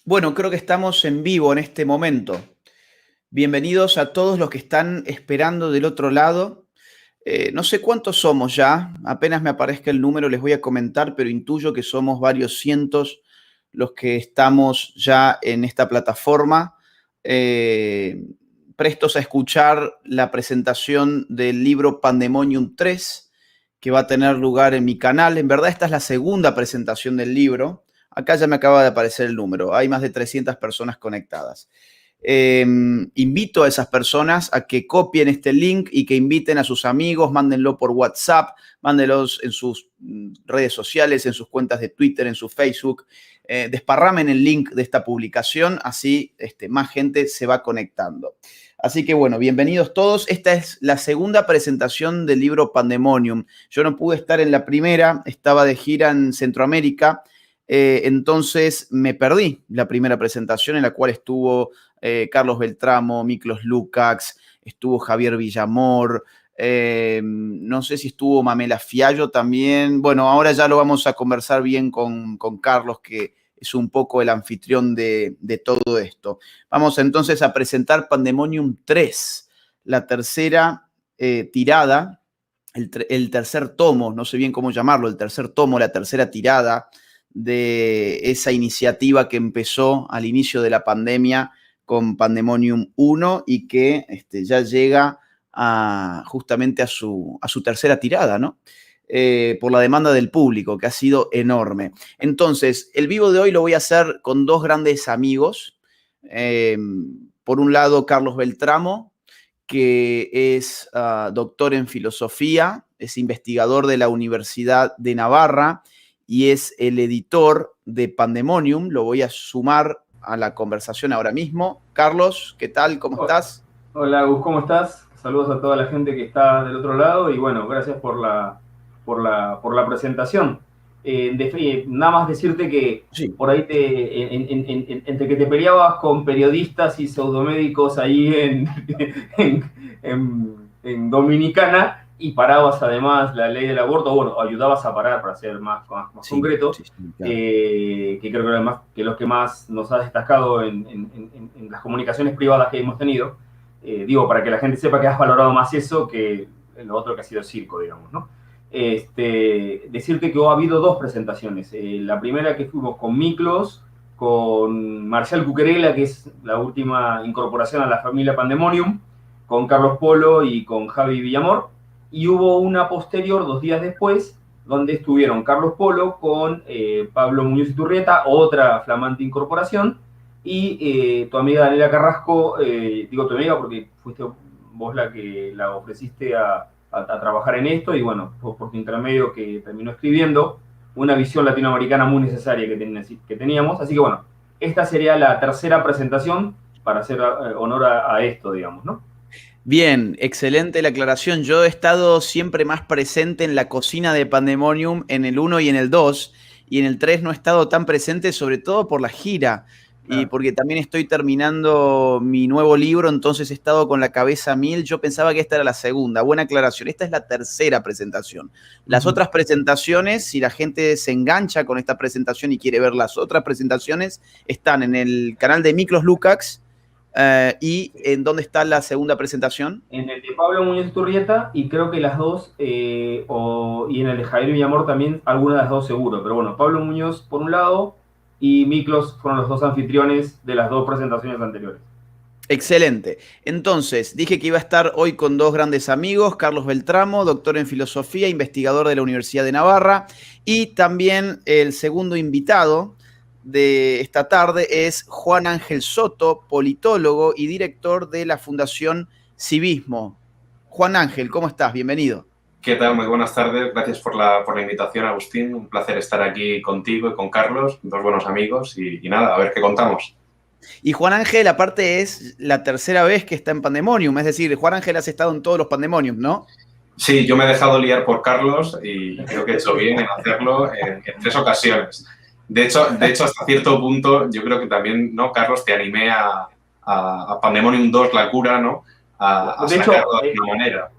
Bueno, creo que estamos en vivo en este momento. Bienvenidos a todos los que están esperando del otro lado. No sé cuántos somos ya, apenas me aparezca el número les voy a comentar, pero intuyo que somos varios cientos los que estamos ya en esta plataforma, eh, prestos a escuchar la presentación del libro Pandemonium 3, que va a tener lugar en mi canal. En verdad, esta es la segunda presentación del libro. Acá ya me acaba de aparecer el número. Hay más de 300 personas conectadas. Invito a esas personas a que copien este link y que inviten a sus amigos, mándenlo por WhatsApp, mándenlos en sus redes sociales, en sus cuentas de Twitter, en su Facebook. Desparramen el link de esta publicación, así más gente se va conectando. Así que bueno, bienvenidos todos. Esta es la segunda presentación del libro Pandemonium. Yo no pude estar en la primera, estaba de gira en Centroamérica, entonces me perdí la primera presentación en la cual estuvo Carlos Beltramo, Miklos Lukács, estuvo Javier Villamor, no sé si estuvo Mamela Fiallo también. Bueno, ahora ya lo vamos a conversar bien con Carlos, que es un poco el anfitrión de todo esto. Vamos entonces a presentar Pandemonium 3, la tercera tirada, el tercer tomo, no sé bien cómo llamarlo, el tercer tomo, la tercera tirada de esa iniciativa que empezó al inicio de la pandemia con Pandemonium 1 y que ya llega justamente a su tercera tirada, ¿no? Por la demanda del público, que ha sido enorme. Entonces, el vivo de hoy lo voy a hacer con dos grandes amigos. Por un lado, Carlos Beltramo, que es doctor en filosofía, es investigador de la Universidad de Navarra y es el editor de Pandemonium. Lo voy a sumar a la conversación ahora mismo. Carlos, ¿qué tal? ¿Cómo estás? Hola Gus, ¿cómo estás? Saludos a toda la gente que está del otro lado y bueno, gracias por la presentación. Nada más decirte que Sí. por ahí entre que te peleabas con periodistas y pseudomédicos ahí en Dominicana y parabas además la ley del aborto, bueno, ayudabas a parar para ser más Sí, concreto, sí, sí, claro. que creo que, además, que los que más nos ha destacado en las comunicaciones privadas que hemos tenido. Digo, para que la gente sepa que has valorado más eso que lo otro que ha sido circo, digamos, ¿no? Decirte que ha habido dos presentaciones. La primera que fuimos con Miklos, con Marcial Cuquerela, que es la última incorporación a la familia Pandemonium, con Carlos Polo y con Javi Villamor. Y hubo una posterior, 2 días después, donde estuvieron Carlos Polo con Pablo Muñoz Iturrieta, otra flamante incorporación, y tu amiga Daniela Carrasco, digo tu amiga porque fuiste vos la que la ofreciste a trabajar en esto, y bueno, por tu intermedio que terminó escribiendo una visión latinoamericana muy necesaria que teníamos. Así que bueno, esta sería la tercera presentación para hacer honor a esto, digamos, ¿no? Bien, excelente la aclaración. Yo he estado siempre más presente en la cocina de Pandemonium en el 1 y en el 2, y en el 3 no he estado tan presente, sobre todo por la gira, y Claro. porque también estoy terminando mi nuevo libro, entonces he estado con la cabeza a mil. Yo pensaba que esta era la segunda. Buena aclaración. Esta es la tercera presentación. Las Uh-huh. otras presentaciones, si la gente se engancha con esta presentación y quiere ver las otras presentaciones, están en el canal de Miklos Lukács. ¿Y en dónde está la segunda presentación? En el de Pablo Muñoz Turrieta, y creo que las dos, y en el de Javier Villamor también, alguna de las dos seguro, pero bueno, Pablo Muñoz por un lado y Miklos fueron los dos anfitriones de las dos presentaciones anteriores. Excelente. Entonces, dije que iba a estar hoy con dos grandes amigos, Carlos Beltramo, doctor en filosofía, investigador de la Universidad de Navarra, y también el segundo invitado de esta tarde es Juan Ángel Soto, politólogo y director de la Fundación Civismo. Juan Ángel, ¿cómo estás? Bienvenido. ¿Qué tal? Muy buenas tardes. Gracias por la invitación, Agustín. Un placer estar aquí contigo y con Carlos, dos buenos amigos. Y nada, a ver qué contamos. Y Juan Ángel, aparte, es la tercera vez que está en Pandemonium, es decir, Juan Ángel has estado en todos los Pandemonium, ¿no? Sí, yo me he dejado liar por Carlos y creo que he hecho bien en hacerlo en 3 ocasiones. De hecho, hasta cierto punto, yo creo que también, ¿no, Carlos? Te animé a Pandemonium 2, La Cura, ¿no? A De hecho, sacarlo de alguna manera.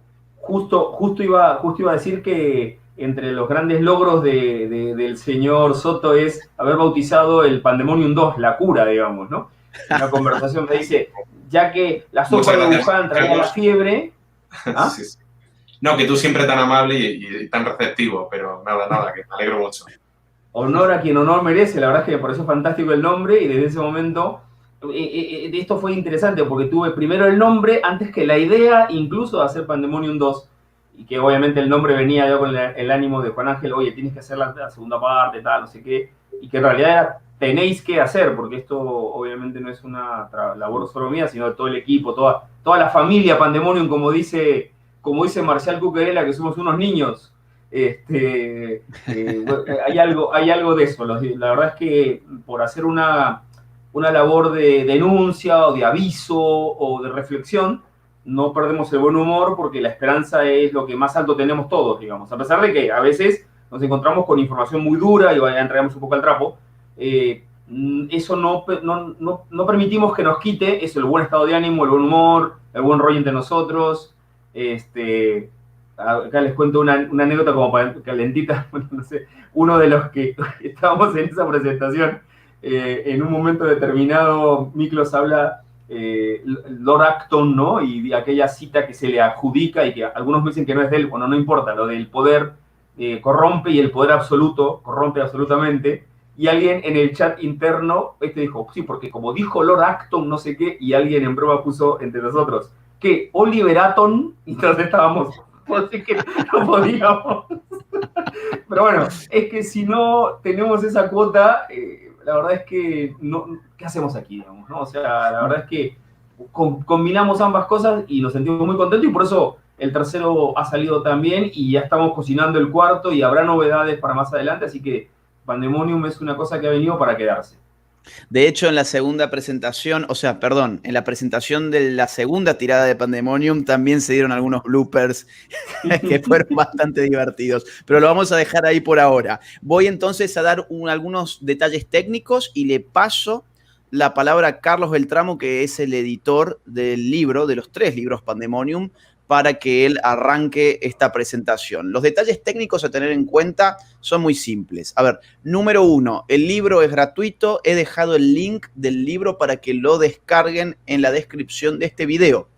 justo iba a decir que entre los grandes logros del señor Soto es haber bautizado el Pandemonium 2, la cura, digamos, ¿no? En una conversación me dice, ya que la sopa de Wuhan traía la fiebre... ¿Ah? Sí, sí. No, que tú siempre tan amable y tan receptivo, pero nada, que me alegro mucho. Honor a quien honor merece, la verdad es que me pareció fantástico el nombre y desde ese momento esto fue interesante porque tuve primero el nombre antes que la idea incluso de hacer Pandemonium 2 y que obviamente el nombre venía ya con el ánimo de Juan Ángel, oye, tienes que hacer la segunda parte, tal, no sé qué, y que en realidad era, tenéis que hacer, porque esto obviamente no es una labor solo mía, sino de todo el equipo, toda la familia Pandemonium, como dice Marcial Cuquerela, que somos unos niños. Hay algo de eso. La verdad es que por hacer una labor de denuncia o de aviso o de reflexión, no perdemos el buen humor porque la esperanza es lo que más alto tenemos todos, digamos. A pesar de que a veces nos encontramos con información muy dura y ya entregamos un poco al trapo, eso no permitimos que nos quite eso, el buen estado de ánimo, el buen humor, el buen rollo entre nosotros. Acá les cuento una anécdota como calentita, no sé, uno de los que estábamos en esa presentación, en un momento determinado, Miklos habla Lord Acton, ¿no? Y aquella cita que se le adjudica y que algunos me dicen que no es de él, bueno, no importa, lo del poder corrompe y el poder absoluto corrompe absolutamente. Y alguien en el chat interno dijo, sí, porque como dijo Lord Acton, no sé qué, y alguien en broma puso entre nosotros, que Oliver Aton, y entonces estábamos, así que no podíamos. Pero bueno, es que si no tenemos esa cuota, la verdad es que, no, ¿qué hacemos aquí, digamos, ¿no? O sea, la verdad es que combinamos ambas cosas y nos sentimos muy contentos y por eso el tercero ha salido también y ya estamos cocinando el cuarto y habrá novedades para más adelante, así que Pandemonium es una cosa que ha venido para quedarse. De hecho, en la segunda presentación, en la presentación de la segunda tirada de Pandemonium también se dieron algunos bloopers que fueron bastante divertidos, pero lo vamos a dejar ahí por ahora. Voy entonces a dar algunos detalles técnicos y le paso la palabra a Carlos Beltramo, que es el editor del libro, de los 3 libros Pandemonium, para que él arranque esta presentación. Los detalles técnicos a tener en cuenta son muy simples. A ver, número 1, el libro es gratuito. He dejado el link del libro para que lo descarguen en la descripción de este video.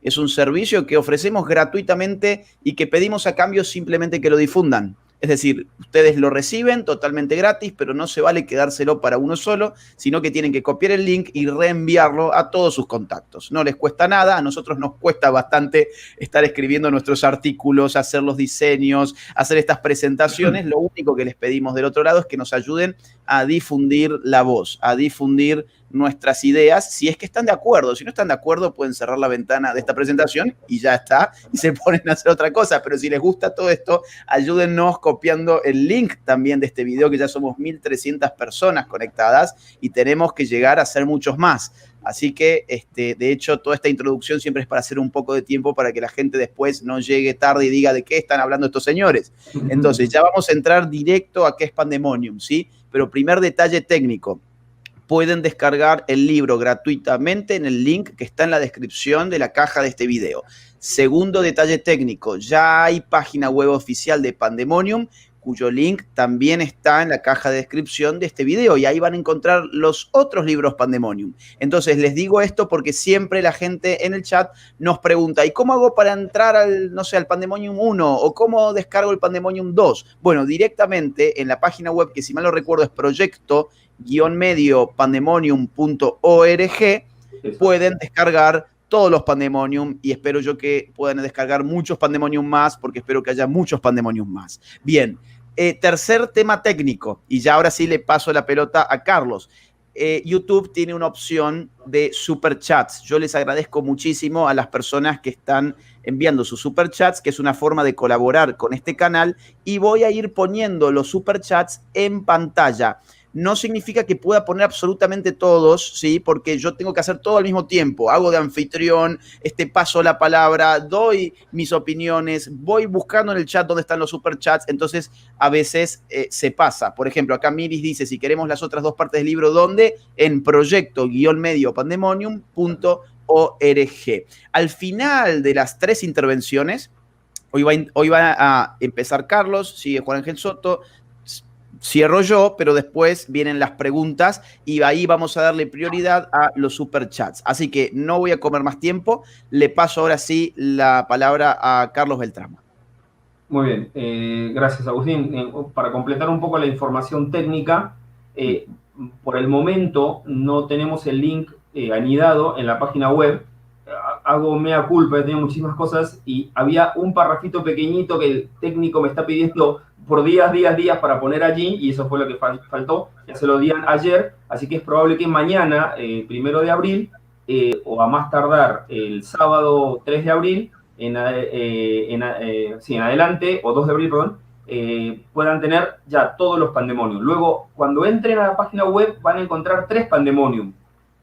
Es un servicio que ofrecemos gratuitamente y que pedimos a cambio simplemente que lo difundan. Es decir, ustedes lo reciben totalmente gratis, pero no se vale quedárselo para uno solo, sino que tienen que copiar el link y reenviarlo a todos sus contactos. No les cuesta nada, a nosotros nos cuesta bastante estar escribiendo nuestros artículos, hacer los diseños, hacer estas presentaciones. Lo único que les pedimos del otro lado es que nos ayuden a difundir la voz, a difundir nuestras ideas, si es que están de acuerdo. Si no están de acuerdo, pueden cerrar la ventana de esta presentación y ya está, y se ponen a hacer otra cosa. Pero si les gusta todo esto, ayúdennos copiando el link también de este video, que ya somos 1.300 personas conectadas y tenemos que llegar a ser muchos más. Así que, de hecho, toda esta introducción siempre es para hacer un poco de tiempo para que la gente después no llegue tarde y diga de qué están hablando estos señores. Entonces, ya vamos a entrar directo a qué es Pandemonium, ¿sí? Pero primer detalle técnico. Pueden descargar el libro gratuitamente en el link que está en la descripción de la caja de este video. Segundo detalle técnico, ya hay página web oficial de Pandemonium, cuyo link también está en la caja de descripción de este video y ahí van a encontrar los otros libros Pandemonium. Entonces les digo esto porque siempre la gente en el chat nos pregunta, ¿y cómo hago para entrar al Pandemonium 1 o cómo descargo el Pandemonium 2? Bueno, directamente en la página web, que si mal no recuerdo es proyecto-medio-pandemonium.org, pueden descargar todos los Pandemonium y espero yo que puedan descargar muchos Pandemonium más porque espero que haya muchos Pandemonium más. Bien, tercer tema técnico y ya ahora sí le paso la pelota a Carlos. YouTube tiene una opción de superchats. Yo les agradezco muchísimo a las personas que están enviando sus superchats, que es una forma de colaborar con este canal y voy a ir poniendo los superchats en pantalla. No significa que pueda poner absolutamente todos, ¿sí? Porque yo tengo que hacer todo al mismo tiempo. Hago de anfitrión, paso la palabra, doy mis opiniones, voy buscando en el chat dónde están los superchats. Entonces, a veces se pasa. Por ejemplo, acá Miris dice, si queremos las otras 2 partes del libro, ¿dónde? En proyecto-medio-pandemonium.org. Al final de las 3 intervenciones, Hoy va a empezar Carlos, sigue Juan Ángel Soto, cierro yo, pero después vienen las preguntas y ahí vamos a darle prioridad a los superchats. Así que no voy a comer más tiempo. Le paso ahora sí la palabra a Carlos Beltrán. Muy bien, gracias Agustín. Para completar un poco la información técnica, por el momento no tenemos el link anidado en la página web. Hago mea culpa, he tenido muchísimas cosas y había un parrafito pequeñito que el técnico me está pidiendo por días para poner allí y eso fue lo que faltó. Ya se lo dieron ayer, así que es probable que mañana, 1 de abril, o a más tardar el sábado 3 de abril, en adelante, o 2 de abril, perdón, puedan tener ya todos los Pandemonium. Luego, cuando entren a la página web, van a encontrar 3 Pandemonium.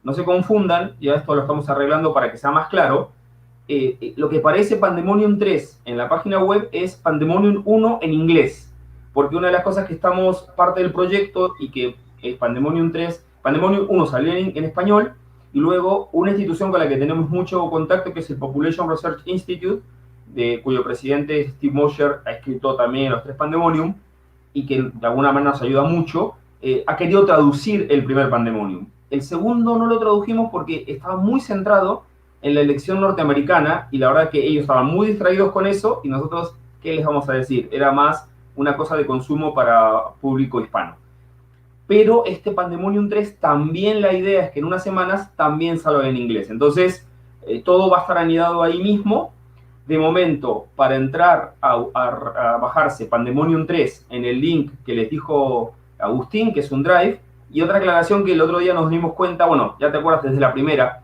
No se confundan, ya esto lo estamos arreglando para que sea más claro. Lo que parece Pandemonium 3 en la página web es Pandemonium 1 en inglés, porque una de las cosas que estamos parte del proyecto y que es Pandemonium 3, Pandemonium 1 salió en español, y luego una institución con la que tenemos mucho contacto, que es el Population Research Institute, cuyo presidente Steve Mosher ha escrito también los 3 Pandemonium, y que de alguna manera nos ayuda mucho, ha querido traducir el primer Pandemonium. El segundo no lo tradujimos porque estaba muy centrado en la elección norteamericana, y la verdad que ellos estaban muy distraídos con eso, y nosotros, ¿qué les vamos a decir? Era más una cosa de consumo para público hispano. Pero este Pandemonium 3 también la idea es que en unas semanas también salga en inglés. Entonces, todo va a estar anidado ahí mismo. De momento, para entrar a bajarse Pandemonium 3 en el link que les dijo Agustín, que es un drive, y otra aclaración que el otro día nos dimos cuenta, bueno, ya te acuerdas desde la primera,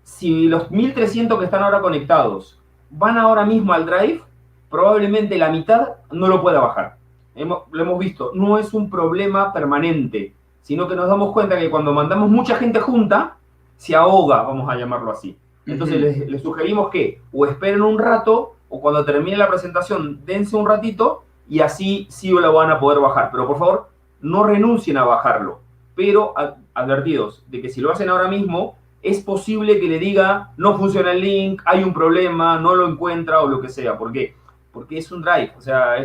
si los 1300 que están ahora conectados van ahora mismo al drive, probablemente la mitad no lo pueda bajar. Lo hemos visto, no es un problema permanente, sino que nos damos cuenta que cuando mandamos mucha gente junta, se ahoga, vamos a llamarlo así. Entonces les sugerimos que o esperen un rato, o cuando termine la presentación, dense un ratito, y así sí lo van a poder bajar. Pero por favor, no renuncien a bajarlo. Pero advertidos de que si lo hacen ahora mismo, es posible que le diga, no funciona el link, hay un problema, no lo encuentra o lo que sea. ¿Por qué? Porque es un drive, o sea,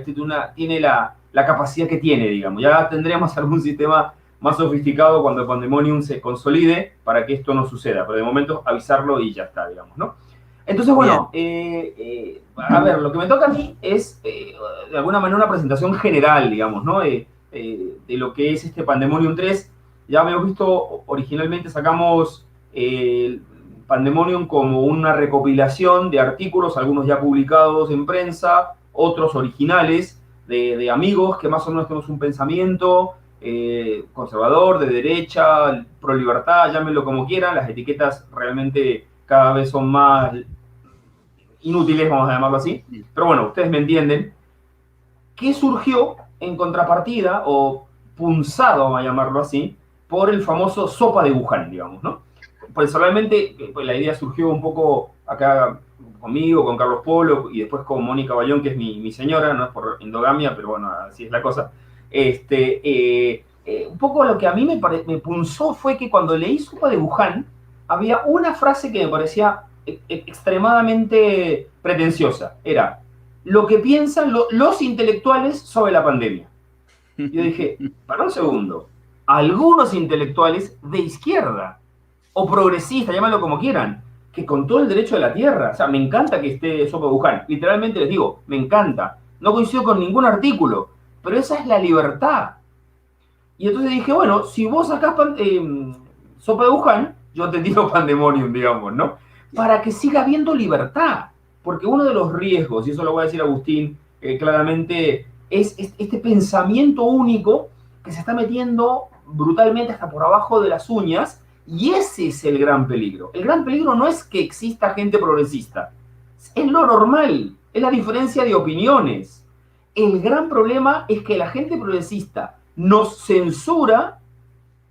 tiene la capacidad que tiene, digamos. Ya tendremos algún sistema más sofisticado cuando el Pandemonium se consolide para que esto no suceda. Pero de momento avisarlo y ya está, digamos, ¿no? Entonces, bueno, a ver, lo que me toca a mí es, de alguna manera, una presentación general, digamos, ¿no? De lo que es este Pandemonium 3. Ya habíamos visto, originalmente sacamos el Pandemonium como una recopilación de artículos, algunos ya publicados en prensa, otros originales, de amigos que más o menos tenemos un pensamiento conservador, de derecha, pro libertad, llámenlo como quieran. Las etiquetas realmente cada vez son más inútiles, vamos a llamarlo así. Pero bueno, ustedes me entienden. ¿Qué surgió en contrapartida, o punzado, vamos a llamarlo así, por el famoso sopa de Wuhan, digamos, ¿no? Personalmente, pues la idea surgió un poco acá conmigo, con Carlos Polo, y después con Mónica Bayón, que es mi señora, no es por endogamia, pero bueno, así es la cosa. Un poco lo que a mí me punzó fue que cuando leí Sopa de Wuhan, había una frase que me parecía extremadamente pretenciosa. Era, lo que piensan los intelectuales sobre la pandemia. Y yo dije, para un segundo, algunos intelectuales de izquierda, o progresistas, llámalo como quieran, que con todo el derecho de la tierra, o sea, me encanta que esté Sopa de Wuhan, literalmente les digo, me encanta, no coincido con ningún artículo, pero esa es la libertad. Y entonces dije, bueno, si vos sacás Sopa de Wuhan, yo te tiro Pandemonium, digamos, ¿no? Para que siga habiendo libertad, porque uno de los riesgos, y eso lo voy a decir a Agustín claramente, es este pensamiento único que se está metiendo brutalmente hasta por abajo de las uñas. Y ese es el gran peligro. El gran peligro no es que exista gente progresista. Es lo normal. Es la diferencia de opiniones. El gran problema es que la gente progresista nos censura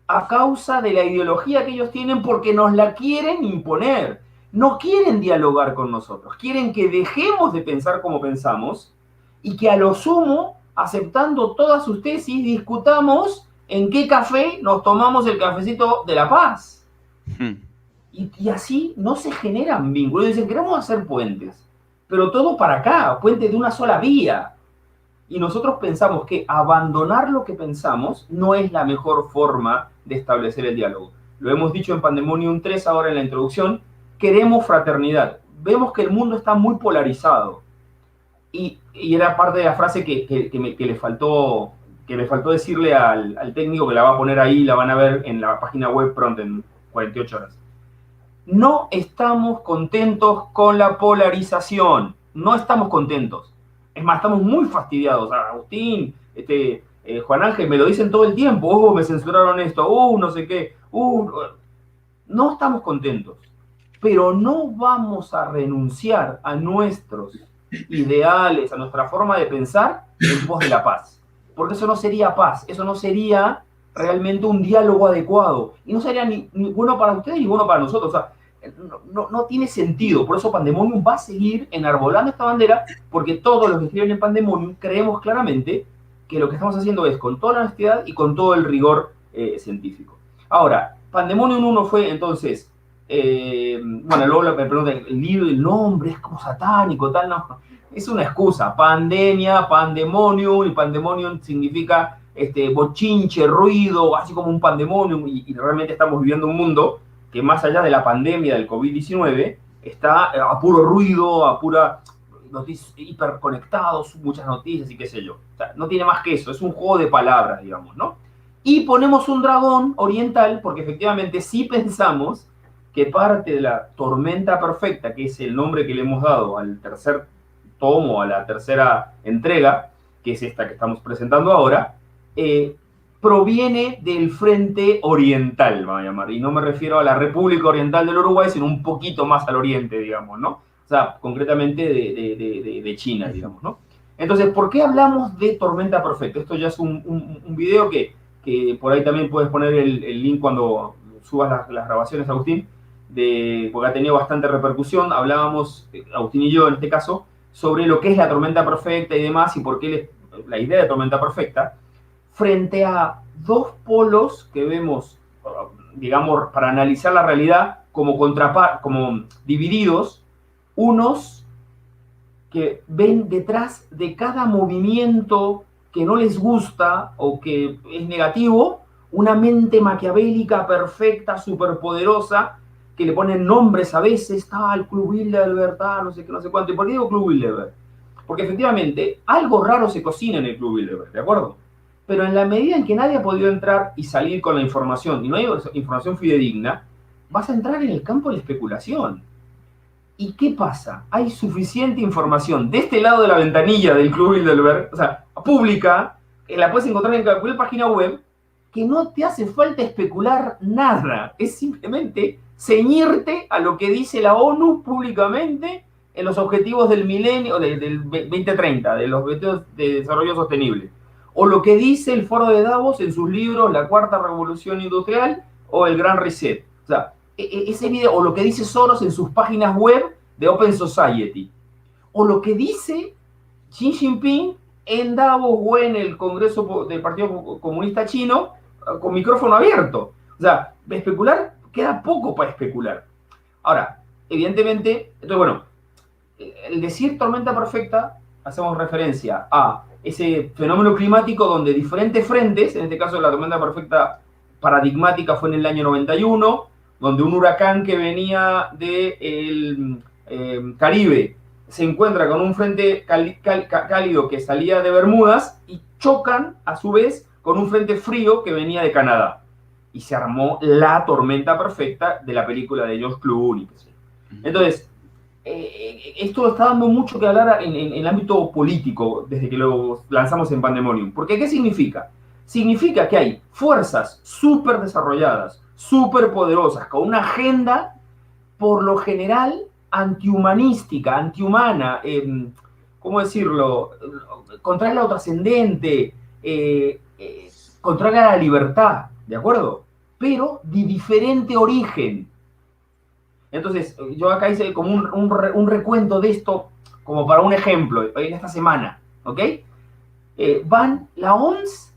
a causa de la ideología que ellos tienen, porque nos la quieren imponer. No quieren dialogar con nosotros. Quieren que dejemos de pensar como pensamos y que a lo sumo, aceptando todas sus tesis, discutamos en qué café nos tomamos el cafecito de la paz. Y así no se generan vínculos. Dicen, queremos hacer puentes. pero todo para acá, puente de una sola vía. Y nosotros pensamos que abandonar lo que pensamos no es la mejor forma de establecer el diálogo. Lo hemos dicho en Pandemonium 3 ahora en la introducción, queremos fraternidad. Vemos que el mundo está muy polarizado. Y era parte de la frase que le faltó decirle al técnico, que la va a poner ahí, la van a ver en la página web pronto, en 48 horas. No estamos contentos con la polarización. No estamos contentos. Es más, estamos muy fastidiados. Agustín, Juan Ángel, me lo dicen todo el tiempo. Me censuraron esto. No sé qué. No estamos contentos. Pero no vamos a renunciar a nuestros ideales, a nuestra forma de pensar en pos de la paz. Porque eso no sería paz. Eso no sería realmente un diálogo adecuado. Y no sería ni bueno para ustedes ni bueno para nosotros. O sea, no tiene sentido. Por eso Pandemonium va a seguir enarbolando esta bandera, porque todos los que escriben en Pandemonium creemos claramente que lo que estamos haciendo es con toda la honestidad y con todo el rigor científico. Ahora, Pandemonium 1 fue entonces, bueno, luego me preguntan, el libro, el nombre es como satánico, tal, no. Es una excusa. Pandemia, Pandemonium, y Pandemonium significa bochinche, ruido, así como un pandemonium, y realmente estamos viviendo un mundo que más allá de la pandemia del COVID-19, está a puro ruido, a pura noticias, hiperconectados, muchas noticias y qué sé yo. O sea, no tiene más que eso, es un juego de palabras, digamos, ¿no? Y ponemos un dragón oriental porque efectivamente sí pensamos que parte de la tormenta perfecta, que es el nombre que le hemos dado al tercer tomo, a la tercera entrega, que es esta que estamos presentando ahora, proviene del frente oriental, vamos a llamar, y no me refiero a la República Oriental del Uruguay, sino un poquito más al oriente, digamos, ¿no? O sea, concretamente de China, digamos, ¿no? Entonces, ¿por qué hablamos de tormenta perfecta? Esto ya es un video que por ahí también puedes poner el link cuando subas las grabaciones, Agustín, porque ha tenido bastante repercusión. Hablábamos, Agustín y yo en este caso, sobre lo que es la tormenta perfecta y demás, y por qué la idea de tormenta perfecta, frente a dos polos que vemos, digamos, para analizar la realidad como divididos, unos que ven detrás de cada movimiento que no les gusta o que es negativo, una mente maquiavélica, perfecta, superpoderosa, que le ponen nombres a veces, tal, Club Bilderberg, tal, no sé qué, no sé cuánto. ¿Y por qué digo Club Bilderberg? Porque efectivamente algo raro se cocina en el Club Bilderberg, ¿de acuerdo? Pero en la medida en que nadie ha podido entrar y salir con la información, y no hay información fidedigna, vas a entrar en el campo de la especulación. ¿Y qué pasa? Hay suficiente información de este lado de la ventanilla del Club Bilderberg, o sea, pública, que la puedes encontrar en cualquier página web, que no te hace falta especular nada. Es simplemente ceñirte a lo que dice la ONU públicamente en los objetivos del milenio, del 2030, de los objetivos de desarrollo sostenible. O lo que dice el Foro de Davos en sus libros La Cuarta Revolución Industrial o El Gran Reset. O sea, ese video, o lo que dice Soros en sus páginas web de Open Society. O lo que dice Xi Jinping en Davos o en el Congreso del Partido Comunista Chino con micrófono abierto. O sea, especular, queda poco para especular. Ahora, evidentemente, entonces bueno, el decir tormenta perfecta, hacemos referencia a ese fenómeno climático donde diferentes frentes, en este caso la tormenta perfecta paradigmática fue en el año 91, donde un huracán que venía del Caribe se encuentra con un frente cálido que salía de Bermudas y chocan a su vez con un frente frío que venía de Canadá. Y se armó la tormenta perfecta de la película de George Clooney. Entonces, esto está dando mucho que hablar en el ámbito político desde que lo lanzamos en Pandemonium. Porque ¿qué significa? Significa que hay fuerzas súper desarrolladas, súper poderosas, con una agenda, por lo general, antihumanística, antihumana, ¿cómo decirlo? Contraria a lo trascendente, contraria a la libertad, ¿de acuerdo? Pero de diferente origen. Entonces, yo acá hice como un recuento de esto, como para un ejemplo, en esta semana, ¿ok? Van la OMS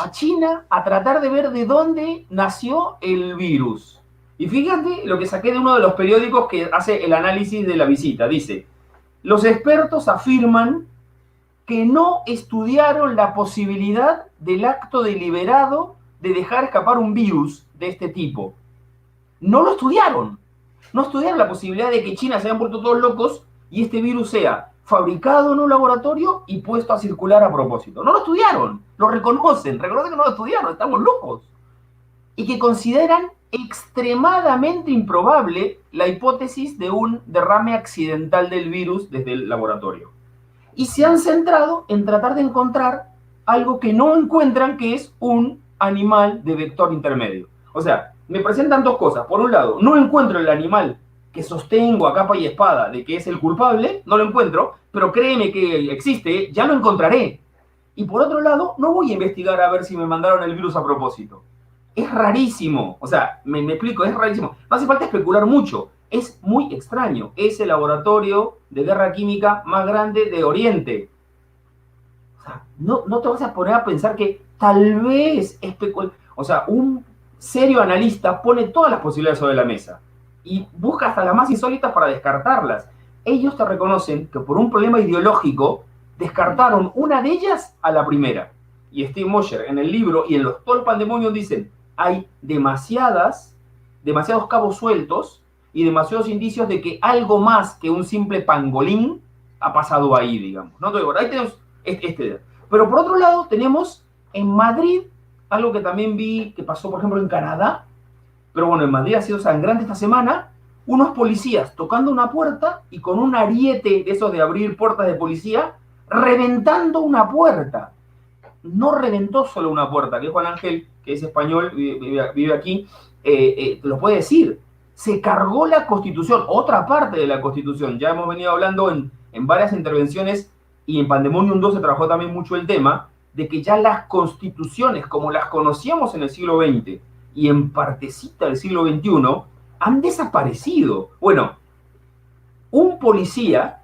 a China a tratar de ver de dónde nació el virus. Y fíjate lo que saqué de uno de los periódicos que hace el análisis de la visita. Dice, Los expertos afirman que no estudiaron la posibilidad del acto deliberado de dejar escapar un virus de este tipo. No lo estudiaron. No estudiaron la posibilidad de que China se hayan vuelto todos locos y este virus sea fabricado en un laboratorio y puesto a circular a propósito. No lo estudiaron, lo reconocen que no lo estudiaron, estamos locos. Y que consideran extremadamente improbable la hipótesis de un derrame accidental del virus desde el laboratorio. Y se han centrado en tratar de encontrar algo que no encuentran, que es un animal de vector intermedio. O sea, me presentan dos cosas. Por un lado, no encuentro el animal que sostengo a capa y espada de que es el culpable, no lo encuentro, pero créeme que existe, ya lo encontraré. Y por otro lado, no voy a investigar a ver si me mandaron el virus a propósito. Es rarísimo, o sea, me explico, es rarísimo. No hace falta especular mucho, es muy extraño. Es el laboratorio de guerra química más grande de Oriente. O sea, no te vas a poner a pensar que tal vez o sea, un serio analista pone todas las posibilidades sobre la mesa y busca hasta las más insólitas para descartarlas. Ellos te reconocen que por un problema ideológico descartaron una de ellas a la primera. Y Steve Mosher en el libro y en los Todo el Pandemonium dicen, hay demasiados cabos sueltos y demasiados indicios de que algo más que un simple pangolín ha pasado ahí, digamos. ¿No? Entonces, ahí tenemos este. Pero por otro lado tenemos en Madrid algo que también vi que pasó, por ejemplo, en Canadá, pero bueno, en Madrid ha sido sangrante esta semana, unos policías tocando una puerta y con un ariete de esos de abrir puertas de policía, reventando una puerta. No reventó solo una puerta, que Juan Ángel, que es español, vive aquí, te lo puede decir. Se cargó la Constitución, otra parte de la Constitución. Ya hemos venido hablando en varias intervenciones y en Pandemonium 2 se trabajó también mucho el tema de que ya las constituciones, como las conocíamos en el siglo XX y en partecita del siglo XXI, han desaparecido. Bueno, un policía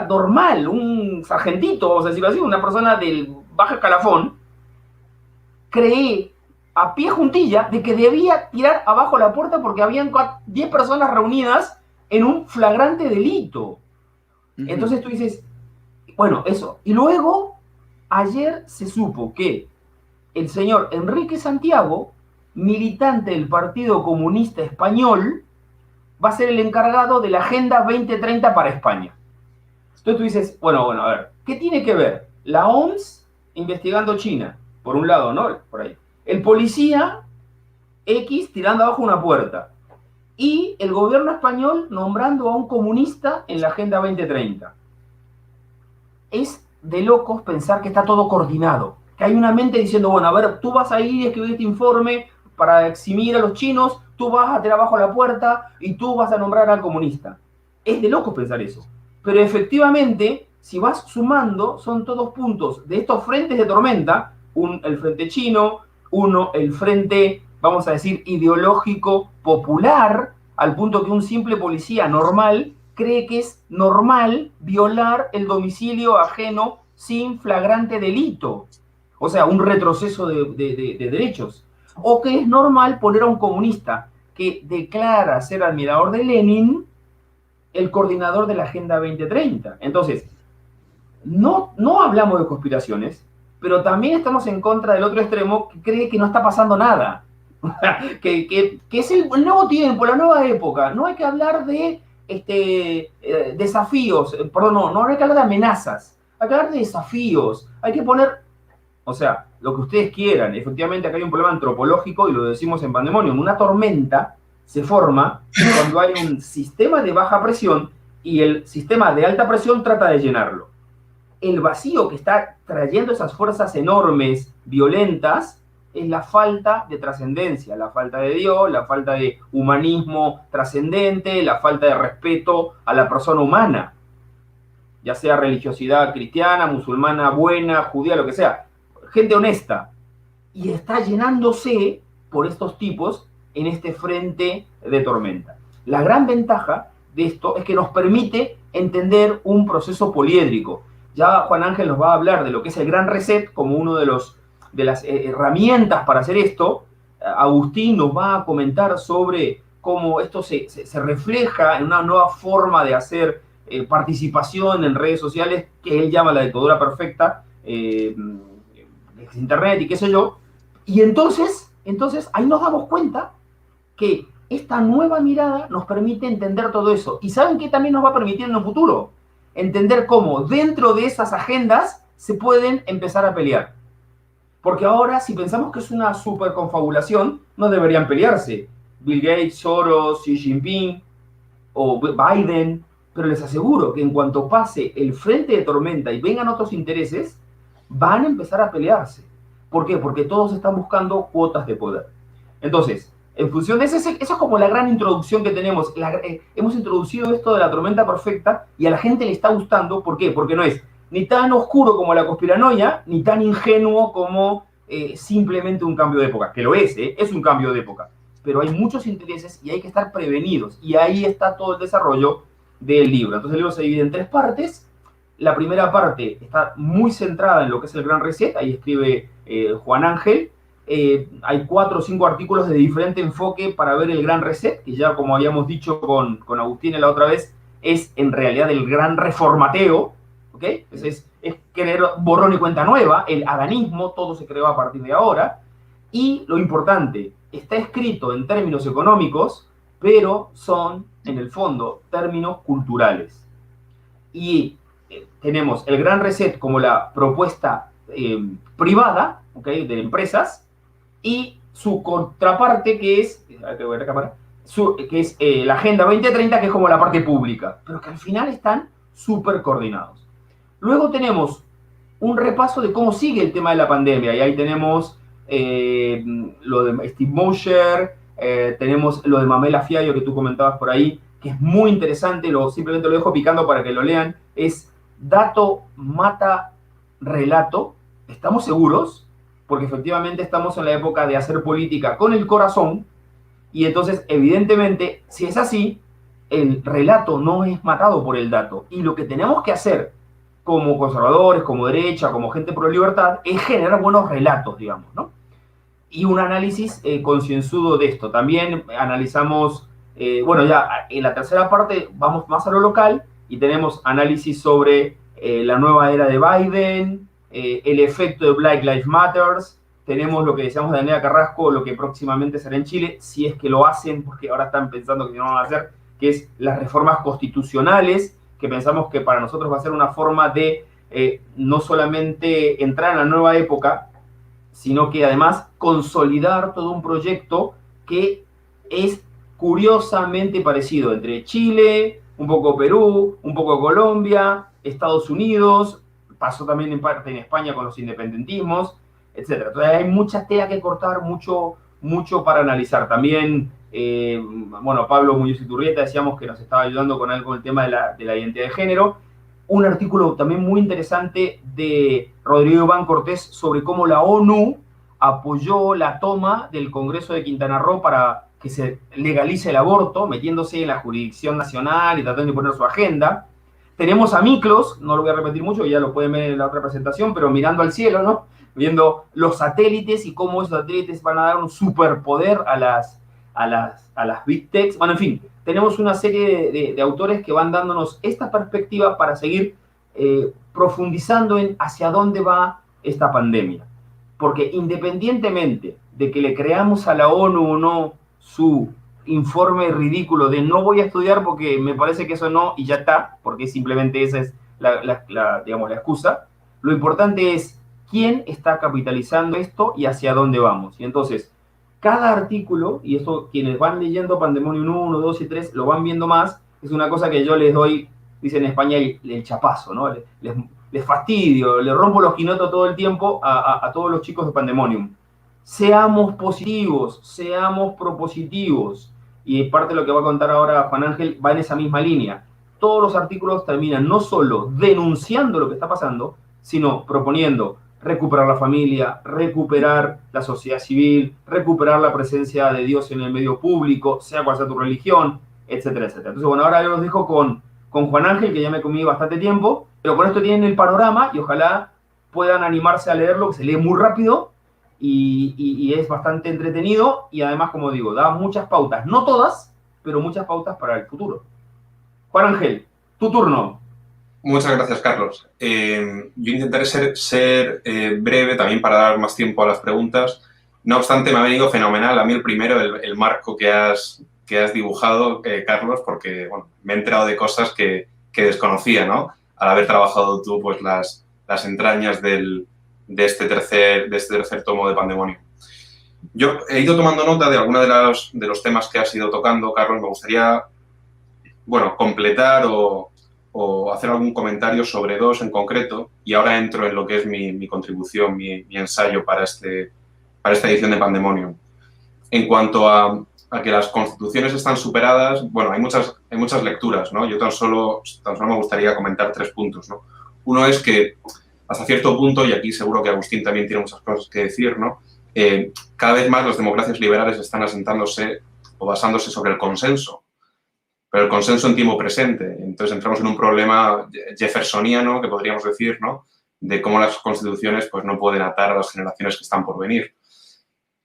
normal, un sargentito, vamos a decirlo así, una persona del bajo escalafón, cree a pie juntilla de que debía tirar abajo la puerta porque habían 10 personas reunidas en un flagrante delito. Entonces tú dices, bueno, eso. Y luego, ayer se supo que el señor Enrique Santiago, militante del Partido Comunista Español, va a ser el encargado de la Agenda 2030 para España. Entonces tú dices, bueno, a ver, ¿qué tiene que ver la OMS investigando China? Por un lado, ¿no? Por ahí. El policía X tirando abajo una puerta. Y el gobierno español nombrando a un comunista en la Agenda 2030. Es de locos pensar que está todo coordinado. Que hay una mente diciendo, bueno, a ver, tú vas a ir y escribir este informe para eximir a los chinos, tú vas a tirar abajo la puerta y tú vas a nombrar al comunista. Es de locos pensar eso. Pero efectivamente, si vas sumando, son todos puntos de estos frentes de tormenta, el frente chino, el frente, vamos a decir, ideológico popular, al punto que un simple policía normal cree que es normal violar el domicilio ajeno sin flagrante delito. O sea, un retroceso de derechos. O que es normal poner a un comunista que declara ser admirador de Lenin el coordinador de la Agenda 2030. Entonces, no hablamos de conspiraciones, pero también estamos en contra del otro extremo que cree que no está pasando nada. que es el nuevo tiempo, la nueva época. No hay que hablar de desafíos, perdón, no hay que hablar de amenazas, hay que hablar de desafíos, hay que poner, o sea, lo que ustedes quieran. Efectivamente, acá hay un problema antropológico y lo decimos en Pandemonium. Una tormenta se forma cuando hay un sistema de baja presión y el sistema de alta presión trata de llenarlo. El vacío que está trayendo esas fuerzas enormes, violentas, es la falta de trascendencia, la falta de Dios, la falta de humanismo trascendente, la falta de respeto a la persona humana, ya sea religiosidad cristiana, musulmana, buena, judía, lo que sea, gente honesta, y está llenándose por estos tipos en este frente de tormenta. La gran ventaja de esto es que nos permite entender un proceso poliédrico. Ya Juan Ángel nos va a hablar de lo que es el Gran Reset como uno de las herramientas para hacer esto. Agustín nos va a comentar sobre cómo esto se refleja en una nueva forma de hacer participación en redes sociales que él llama la dictadura perfecta, internet y qué sé yo. Y entonces ahí nos damos cuenta que esta nueva mirada nos permite entender todo eso. ¿Y saben qué también nos va a permitir en el futuro? Entender cómo dentro de esas agendas se pueden empezar a pelear. Porque ahora, si pensamos que es una superconfabulación, no deberían pelearse. Bill Gates, Soros, Xi Jinping o Biden. Pero les aseguro que en cuanto pase el frente de tormenta y vengan otros intereses, van a empezar a pelearse. ¿Por qué? Porque todos están buscando cuotas de poder. Entonces, en función de eso es como la gran introducción que tenemos. Hemos introducido esto de la tormenta perfecta y a la gente le está gustando. ¿Por qué? Porque no es ni tan oscuro como la conspiranoia, ni tan ingenuo como simplemente un cambio de época. Que lo es un cambio de época. Pero hay muchos intereses y hay que estar prevenidos. Y ahí está todo el desarrollo del libro. Entonces el libro se divide en 3 partes. La primera parte está muy centrada en lo que es el Gran Reset. Ahí escribe Juan Ángel. Hay 4 o 5 artículos de diferente enfoque para ver el Gran Reset, que ya como habíamos dicho con Agustín la otra vez, es en realidad el gran reformateo, ¿ok? Es querer borrón y cuenta nueva, el adanismo, todo se creó a partir de ahora, y lo importante, está escrito en términos económicos, pero son, en el fondo, términos culturales. Y tenemos el Gran Reset como la propuesta privada, ¿ok? De empresas, y su contraparte que es, la Agenda 2030, que es como la parte pública, pero que al final están súper coordinados. Luego tenemos un repaso de cómo sigue el tema de la pandemia, y ahí tenemos lo de Steve Mosher, tenemos lo de Mamela Fiallo que tú comentabas por ahí, que es muy interesante, simplemente lo dejo picando para que lo lean, es dato mata relato, ¿estamos seguros? Porque efectivamente estamos en la época de hacer política con el corazón, y entonces, evidentemente, si es así, el relato no es matado por el dato. Y lo que tenemos que hacer como conservadores, como derecha, como gente pro libertad, es generar buenos relatos, digamos, ¿no? Y un análisis concienzudo de esto. También analizamos, ya en la tercera parte vamos más a lo local, y tenemos análisis sobre la nueva era de Biden, el efecto de Black Lives Matter, tenemos lo que decíamos de Daniela Carrasco, lo que próximamente será en Chile, si es que lo hacen, porque ahora están pensando que no lo van a hacer, que es las reformas constitucionales, que pensamos que para nosotros va a ser una forma de no solamente entrar en la nueva época, sino que además consolidar todo un proyecto que es curiosamente parecido entre Chile, un poco Perú, un poco Colombia, Estados Unidos, pasó también en parte en España con los independentismos, etc. Entonces hay mucha tela que cortar, mucho para analizar. También, Pablo Muñoz Iturrieta decíamos que nos estaba ayudando con algo con el tema de la identidad de género. Un artículo también muy interesante de Rodrigo Iván Cortés sobre cómo la ONU apoyó la toma del Congreso de Quintana Roo para que se legalice el aborto, metiéndose en la jurisdicción nacional y tratando de poner su agenda. Tenemos a Miklos, no lo voy a repetir mucho, ya lo pueden ver en la otra presentación, pero mirando al cielo, ¿no? Viendo los satélites y cómo esos satélites van a dar un superpoder a las Big Techs. Bueno, en fin, tenemos una serie de autores que van dándonos esta perspectiva para seguir profundizando en hacia dónde va esta pandemia. Porque independientemente de que le creamos a la ONU o no su informe ridículo de no voy a estudiar porque me parece que eso no, y ya está, porque simplemente esa es la excusa, lo importante es quién está capitalizando esto y hacia dónde vamos. Y entonces, cada artículo, y esto quienes van leyendo Pandemonium 1, 2 y 3 lo van viendo más, es una cosa que yo les doy, dicen en España, el chapazo, ¿no? Les fastidio, les rompo los quinotos todo el tiempo a todos los chicos de Pandemonium. Seamos positivos, seamos propositivos. Y parte de lo que va a contar ahora Juan Ángel va en esa misma línea. Todos los artículos terminan no solo denunciando lo que está pasando, sino proponiendo recuperar la familia, recuperar la sociedad civil, recuperar la presencia de Dios en el medio público, sea cual sea tu religión, etcétera, etcétera. Entonces, ahora yo los dejo con Juan Ángel, que ya me comí bastante tiempo, pero con esto tienen el panorama y ojalá puedan animarse a leerlo, que se lee muy rápido y es bastante entretenido y además, como digo, da muchas pautas, no todas, pero muchas pautas para el futuro. Juan Ángel, tu turno. Muchas gracias, Carlos. Yo intentaré ser breve también para dar más tiempo a las preguntas. No obstante, me ha venido fenomenal a mí el primero, el marco que has dibujado, Carlos, porque bueno, me he enterado de cosas que desconocía, ¿no? Al haber trabajado tú pues, las entrañas de este tercer tomo de Pandemonio. Yo he ido tomando nota de algunos de los temas que has ido tocando, Carlos. Me gustaría, bueno, completar o hacer algún comentario sobre dos en concreto, y ahora entro en lo que es mi contribución, mi ensayo para esta edición de Pandemonio. En cuanto a que las constituciones están superadas, bueno, hay muchas lecturas, ¿no? Yo tan solo me gustaría comentar 3 puntos, ¿no? Uno es que, hasta cierto punto, y aquí seguro que Agustín también tiene muchas cosas que decir, ¿no? Cada vez más las democracias liberales están asentándose o basándose sobre el consenso, pero el consenso en tiempo presente. Entonces entramos en un problema jeffersoniano, que podríamos decir, ¿no? De cómo las constituciones pues, no pueden atar a las generaciones que están por venir.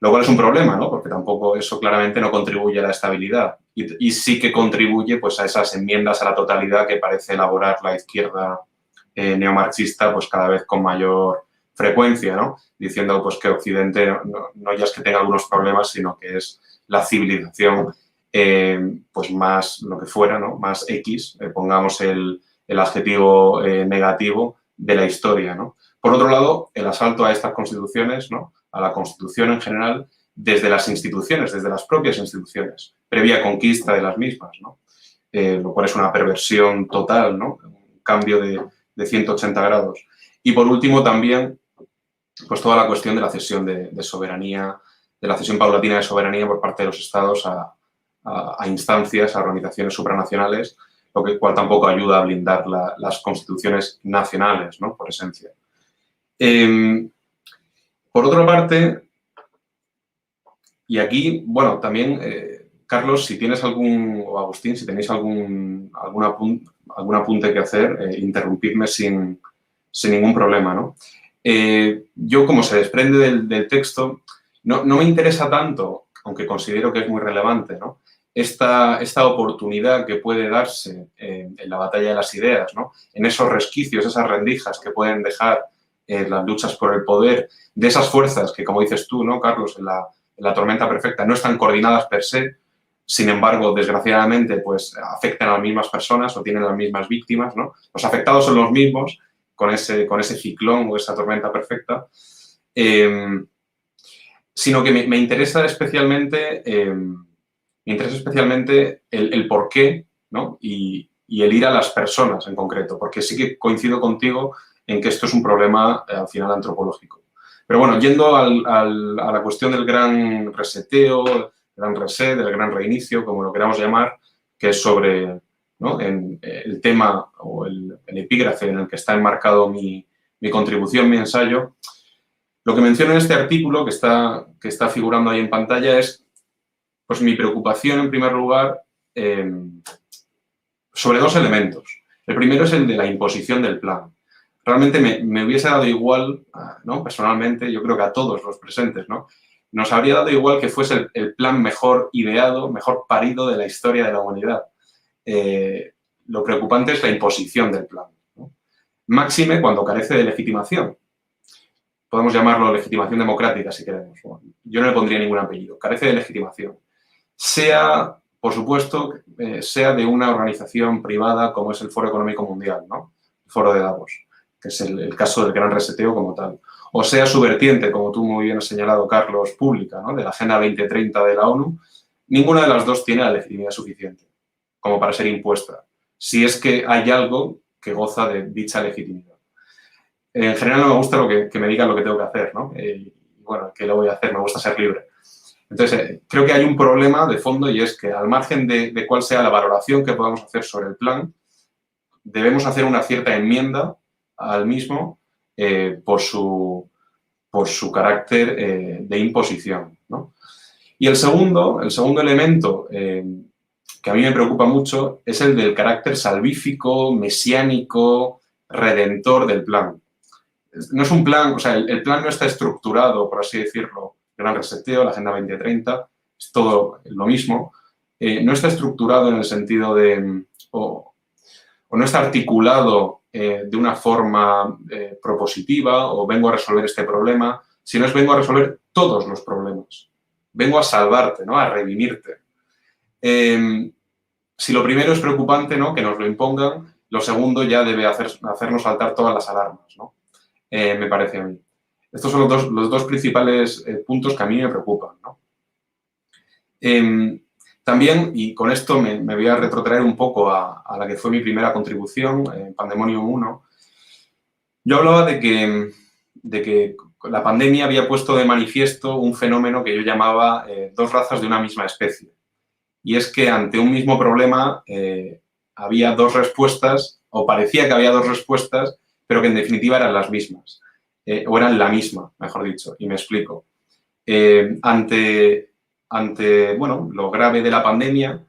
Lo cual es un problema, ¿no? Porque tampoco eso claramente no contribuye a la estabilidad. Y sí que contribuye pues, a esas enmiendas a la totalidad que parece elaborar la izquierda neomarxista pues, cada vez con mayor frecuencia, ¿no? Diciendo pues, que Occidente no ya es que tenga algunos problemas, sino que es la civilización pues más lo que fuera, ¿no? Más X, pongamos el adjetivo negativo de la historia, ¿no? Por otro lado, el asalto a estas constituciones, ¿no? A la Constitución en general, desde las instituciones, desde las propias instituciones, previa conquista de las mismas, ¿no? Lo cual es una perversión total, ¿no? Un cambio de 180 grados. Y por último también, pues toda la cuestión de la cesión de soberanía, de la cesión paulatina de soberanía por parte de los estados a instancias, a organizaciones supranacionales, lo cual tampoco ayuda a blindar las constituciones nacionales, ¿no? Por esencia. Por otra parte, y aquí, bueno, también, Carlos, si tienes o Agustín, si tenéis algún apunte que hacer, interrumpidme sin ningún problema, ¿no? Yo, como se desprende del texto, no me interesa tanto, aunque considero que es muy relevante, ¿no? Esta oportunidad que puede darse en la batalla de las ideas, ¿no? En esos resquicios, esas rendijas que pueden dejar las luchas por el poder, de esas fuerzas que, como dices tú, ¿no, Carlos, en la tormenta perfecta no están coordinadas per se, sin embargo, desgraciadamente, pues afectan a las mismas personas o tienen las mismas víctimas, ¿no? Los afectados son los mismos con ese ciclón o esa tormenta perfecta, sino que me interesa especialmente el por qué, ¿no? Y el ir a las personas en concreto, porque sí que coincido contigo en que esto es un problema, al final, antropológico. Pero bueno, yendo a la cuestión del gran reseteo, gran reset, del gran reinicio, como lo queramos llamar, que es sobre, ¿no? El tema o el epígrafe en el que está enmarcado mi contribución, mi ensayo, lo que menciono en este artículo que está figurando ahí en pantalla es pues, mi preocupación, en primer lugar, sobre 2 elementos. El primero es el de la imposición del plan. Realmente me hubiese dado igual, ¿no? Personalmente, yo creo que a todos los presentes, ¿no? Nos habría dado igual que fuese el plan mejor ideado, mejor parido de la historia de la humanidad. Lo preocupante es la imposición del plan, ¿no? Máxime cuando carece de legitimación. Podemos llamarlo legitimación democrática, si queremos. Bueno, yo no le pondría ningún apellido. Carece de legitimación. Sea, por supuesto, sea de una organización privada como es el Foro Económico Mundial, ¿no? El Foro de Davos, que es el caso del gran reseteo como tal. O sea su vertiente, como tú muy bien has señalado, Carlos, pública, ¿no? De la Agenda 2030 de la ONU. Ninguna de las dos tiene la legitimidad suficiente como para ser impuesta, si es que hay algo que goza de dicha legitimidad. En general no me gusta que me digan lo que tengo que hacer, ¿no? Bueno, ¿qué le voy a hacer? Me gusta ser libre. Entonces, creo que hay un problema de fondo y es que al margen de cuál sea la valoración que podamos hacer sobre el plan, debemos hacer una cierta enmienda al mismo por su carácter de imposición, ¿no? Y el segundo elemento que a mí me preocupa mucho es el del carácter salvífico, mesiánico, redentor del plan. No es un plan, o sea, el plan no está estructurado, por así decirlo, gran reseteo, la Agenda 2030, es todo lo mismo, no está estructurado en el sentido de, o no está articulado de una forma propositiva o vengo a resolver este problema, sino es vengo a resolver todos los problemas. Vengo a salvarte, ¿no? A redimirte. Si lo primero es preocupante, ¿no? Que nos lo impongan, lo segundo ya debe hacernos saltar todas las alarmas, ¿no? Me parece a mí. Estos son los dos principales puntos que a mí me preocupan, ¿no? También, y con esto me voy a retrotraer un poco a la que fue mi primera contribución en Pandemonium 1, yo hablaba de que la pandemia había puesto de manifiesto un fenómeno que yo llamaba dos razas de una misma especie. Y es que ante un mismo problema había dos respuestas, o parecía que había dos respuestas, pero que en definitiva eran las mismas, o eran la misma, mejor dicho, y me explico. Ante lo grave de la pandemia,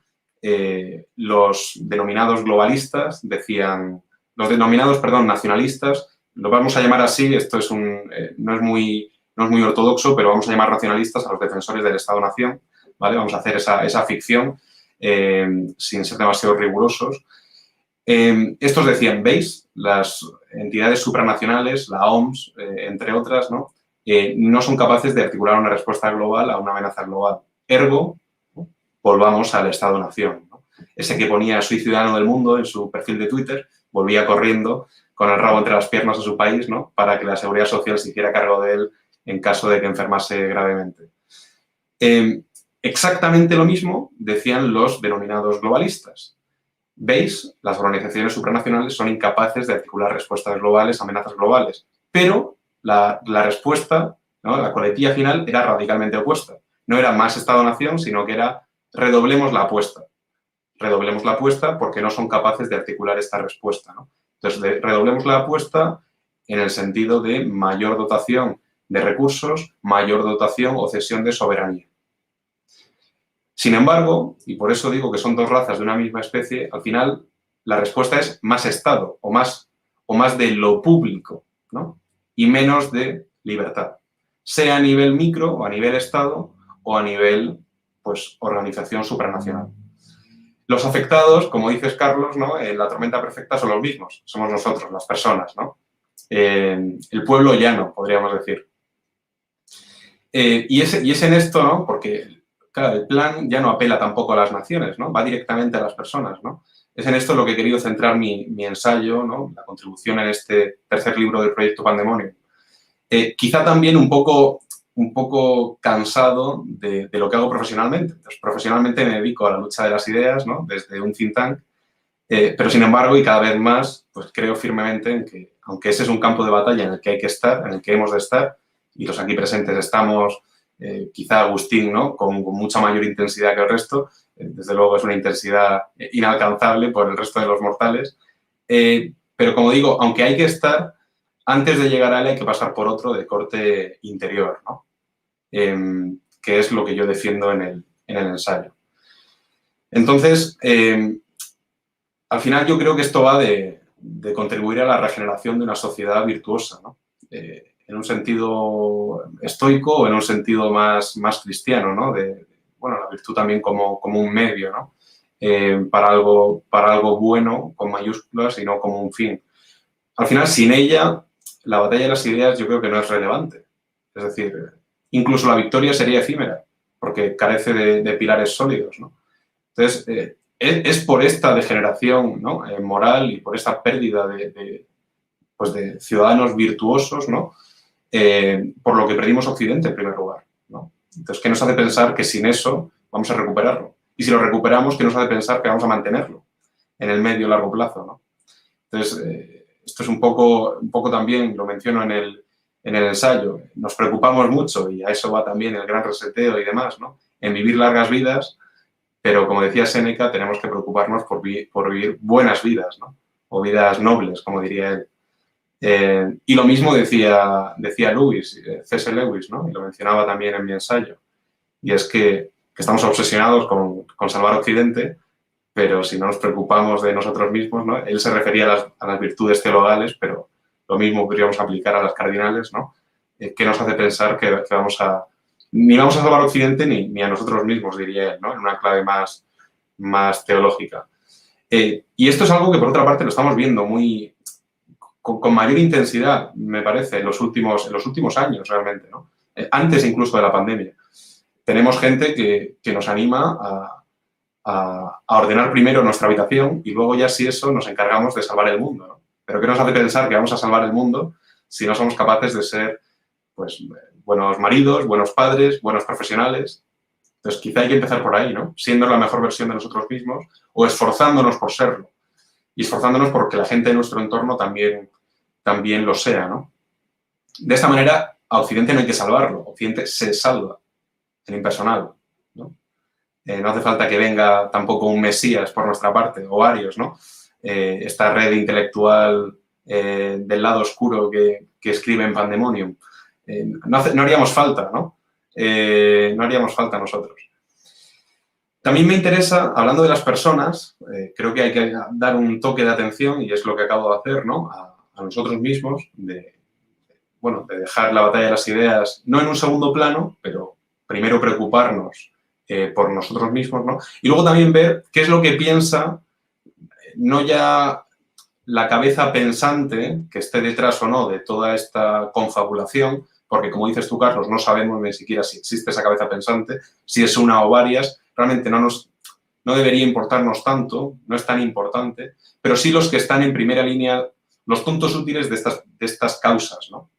los denominados globalistas decían, nacionalistas, lo vamos a llamar así, esto es no es muy ortodoxo, pero vamos a llamar nacionalistas a los defensores del Estado-Nación, ¿vale? Vamos a hacer esa ficción sin ser demasiado rigurosos. Estos decían, ¿veis? Las entidades supranacionales, la OMS, entre otras, ¿no? No son capaces de articular una respuesta global a una amenaza global. Ergo, ¿no? Volvamos al Estado-Nación, ¿no? Ese que ponía soy ciudadano del mundo en su perfil de Twitter, volvía corriendo con el rabo entre las piernas a su país, ¿no? Para que la Seguridad Social se hiciera cargo de él en caso de que enfermase gravemente. Exactamente lo mismo decían los denominados globalistas. ¿Veis? Las organizaciones supranacionales son incapaces de articular respuestas globales a amenazas globales, pero la respuesta, ¿no? La coletilla final era radicalmente opuesta. No era más Estado-Nación, sino que era redoblemos la apuesta. Redoblemos la apuesta porque no son capaces de articular esta respuesta, ¿no? Entonces, redoblemos la apuesta en el sentido de mayor dotación de recursos, mayor dotación o cesión de soberanía. Sin embargo, y por eso digo que son dos razas de una misma especie, al final la respuesta es más Estado o más de lo público, ¿no? Y menos de libertad, sea a nivel micro o a nivel Estado o a nivel, pues, organización supranacional. Los afectados, como dices, Carlos, ¿no? En la tormenta perfecta son los mismos, somos nosotros, las personas, ¿no? El pueblo llano, podríamos decir. Y es en esto, ¿no? Porque, claro, el plan ya no apela tampoco a las naciones, ¿no? Va directamente a las personas, ¿no? Es en esto lo que he querido centrar mi ensayo, ¿no? La contribución en este tercer libro del proyecto Pandemonium. Quizá también un poco cansado de lo que hago profesionalmente. Entonces, profesionalmente me dedico a la lucha de las ideas, ¿no? Desde un think tank, pero sin embargo, y cada vez más, pues creo firmemente en que, aunque ese es un campo de batalla en el que hay que estar, en el que hemos de estar, y los aquí presentes estamos, quizá Agustín, ¿no? Con mucha mayor intensidad que el resto, desde luego es una intensidad inalcanzable por el resto de los mortales, pero como digo, aunque hay que estar, antes de llegar a él hay que pasar por otro de corte interior, ¿no? Que es lo que yo defiendo en el ensayo. Entonces, al final yo creo que esto va de contribuir a la regeneración de una sociedad virtuosa, ¿no? En un sentido estoico o en un sentido más cristiano, ¿no? La virtud también como un medio, ¿no? Para algo bueno, con mayúsculas, y no como un fin. Al final, sin ella, la batalla de las ideas yo creo que no es relevante. Es decir, incluso la victoria sería efímera, porque carece de pilares sólidos, ¿no? Entonces, es por esta degeneración, ¿no? Moral, y por esta pérdida de ciudadanos virtuosos, ¿no? Por lo que perdimos Occidente en primer lugar, ¿no? Entonces, ¿qué nos hace pensar que sin eso vamos a recuperarlo? Y si lo recuperamos, ¿qué nos hace pensar que vamos a mantenerlo en el medio y largo plazo, ¿no? Entonces, esto es un poco también, lo menciono en el ensayo, nos preocupamos mucho, y a eso va también el gran reseteo y demás, ¿no? En vivir largas vidas, pero como decía Séneca, tenemos que preocuparnos por vivir buenas vidas, ¿no? O vidas nobles, como diría él. Y lo mismo decía Lewis, C.S. Lewis, ¿no? Y lo mencionaba también en mi ensayo. Y es que estamos obsesionados con salvar Occidente, pero si no nos preocupamos de nosotros mismos, ¿no? Él se refería a las virtudes teologales, pero lo mismo podríamos aplicar a las cardinales, ¿no? Que nos hace pensar que ni vamos a salvar Occidente ni a nosotros mismos, diría él, ¿no? En una clave más más teológica. Y esto es algo que, por otra parte, lo estamos viendo con mayor intensidad, me parece, en los últimos años, realmente, ¿no? Antes incluso de la pandemia. Tenemos gente que nos anima a ordenar primero nuestra habitación y luego ya, si eso, nos encargamos de salvar el mundo, ¿no? Pero ¿qué nos hace pensar que vamos a salvar el mundo si no somos capaces de ser, pues, buenos maridos, buenos padres, buenos profesionales? Entonces, quizá hay que empezar por ahí, ¿no? Siendo la mejor versión de nosotros mismos o esforzándonos por serlo. Y esforzándonos porque la gente de nuestro entorno también lo sea, ¿no? De esta manera, a Occidente no hay que salvarlo. Occidente se salva en impersonal, ¿no? No hace falta que venga tampoco un mesías por nuestra parte, o varios, ¿no? Esta red intelectual del lado oscuro que escribe en Pandemonium. No haríamos falta, ¿no? No haríamos falta nosotros. También me interesa, hablando de las personas, creo que hay que dar un toque de atención, y es lo que acabo de hacer, ¿no? A nosotros mismos, de dejar la batalla de las ideas, no en un segundo plano, pero primero preocuparnos por nosotros mismos, ¿no? Y luego también ver qué es lo que piensa, no ya la cabeza pensante que esté detrás o no de toda esta confabulación, porque como dices tú, Carlos, no sabemos ni siquiera si existe esa cabeza pensante, si es una o varias, realmente no debería importarnos tanto, no es tan importante, pero sí los que están en primera línea, los tontos útiles de estas causas, ¿no?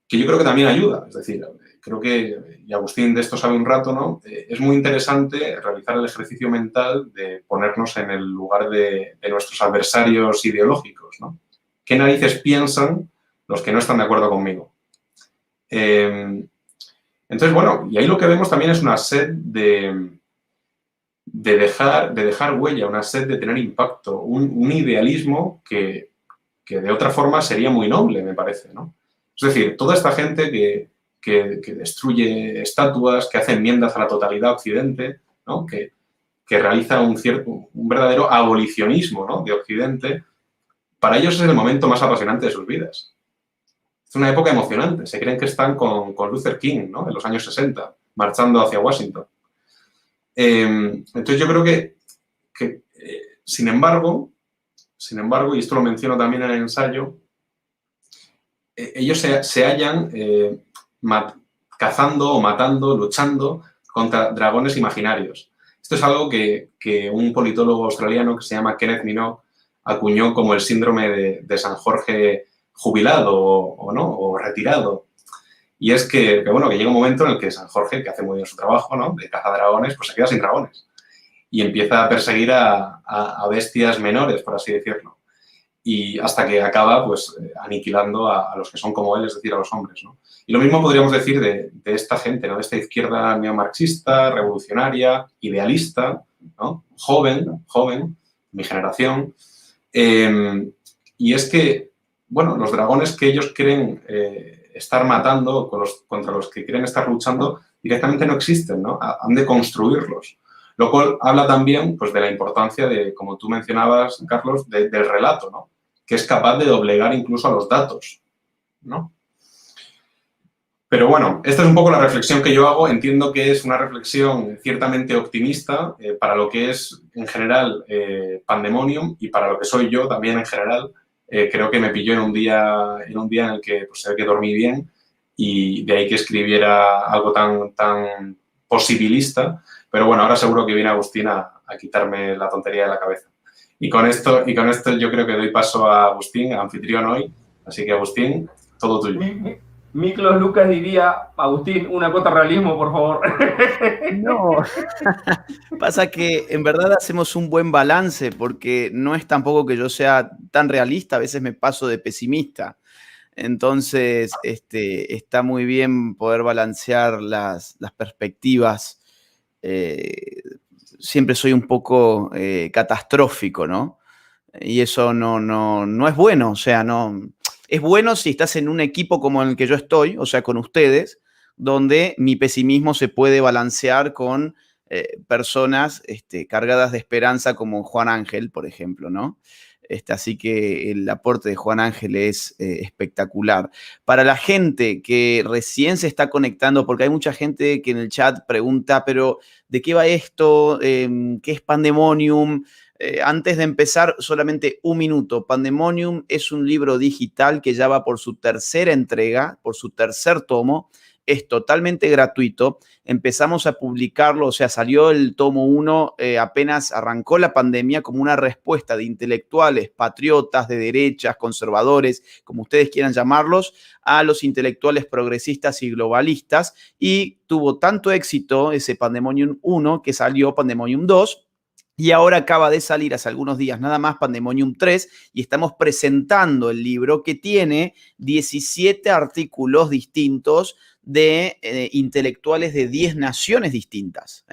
Que yo creo que también ayuda, es decir, creo que, y Agustín de esto sabe un rato, ¿no? Es muy interesante realizar el ejercicio mental de ponernos en el lugar de nuestros adversarios ideológicos, ¿no? ¿Qué narices piensan los que no están de acuerdo conmigo? Entonces, bueno, y ahí lo que vemos también es una sed de dejar huella, una sed de tener impacto, un idealismo que de otra forma sería muy noble, me parece, ¿no? Es decir, toda esta gente que destruye estatuas, que hace enmiendas a la totalidad Occidente, ¿no? Que realiza un verdadero abolicionismo, ¿no? De Occidente, para ellos es el momento más apasionante de sus vidas. Es una época emocionante. Se creen que están con Luther King, ¿no? En los años 60, marchando hacia Washington. Entonces yo creo que sin embargo, y esto lo menciono también en el ensayo, ellos se hallan cazando o matando, luchando contra dragones imaginarios. Esto es algo que un politólogo australiano que se llama Kenneth Minogue acuñó como el síndrome de San Jorge jubilado o retirado. Y es que llega un momento en el que San Jorge, que hace muy bien su trabajo, ¿no? De cazadragones, pues se queda sin dragones. Y empieza a perseguir a bestias menores, por así decirlo. Y hasta que acaba, pues, aniquilando a los que son como él, es decir, a los hombres, ¿no? Y lo mismo podríamos decir de esta gente, ¿no? De esta izquierda neomarxista, revolucionaria, idealista, ¿no? Joven, mi generación. Y es que, los dragones que ellos creen estar matando, contra los que quieren estar luchando, directamente no existen, ¿no? Han de construirlos. Lo cual habla también, pues, de la importancia de, como tú mencionabas, Carlos, del relato, ¿no? Que es capaz de doblegar incluso a los datos, ¿no? Pero bueno, esta es un poco la reflexión que yo hago. Entiendo que es una reflexión ciertamente optimista para lo que es, en general, Pandemonium y para lo que soy yo también, en general. Creo que me pilló en un día en el que, pues, sé que dormí bien y de ahí que escribiera algo tan posibilista. Pero bueno, ahora seguro que viene Agustín a quitarme la tontería de la cabeza. Y con esto yo creo que doy paso a Agustín, anfitrión hoy. Así que, Agustín, todo tuyo. Miklos Lucas diría, Agustín, una cuota de realismo, por favor. No, pasa que en verdad hacemos un buen balance porque no es tampoco que yo sea tan realista, a veces me paso de pesimista. Entonces, está muy bien poder balancear las perspectivas. Siempre soy un poco catastrófico, ¿no? Y eso no es bueno, o sea, no... Es bueno si estás en un equipo como en el que yo estoy, o sea, con ustedes, donde mi pesimismo se puede balancear con personas cargadas de esperanza como Juan Ángel, por ejemplo, ¿no? Así que el aporte de Juan Ángel es espectacular. Para la gente que recién se está conectando, porque hay mucha gente que en el chat pregunta, pero ¿de qué va esto? ¿Qué es Pandemonium? Antes de empezar, solamente un minuto. Pandemonium es un libro digital que ya va por su tercera entrega, por su tercer tomo. Es totalmente gratuito. Empezamos a publicarlo, o sea, salió el tomo 1 apenas arrancó la pandemia como una respuesta de intelectuales, patriotas, de derechas, conservadores, como ustedes quieran llamarlos, a los intelectuales progresistas y globalistas. Y tuvo tanto éxito ese Pandemonium 1 que salió Pandemonium 2. Y ahora acaba de salir hace algunos días nada más Pandemonium 3 y estamos presentando el libro que tiene 17 artículos distintos de intelectuales de 10 naciones distintas.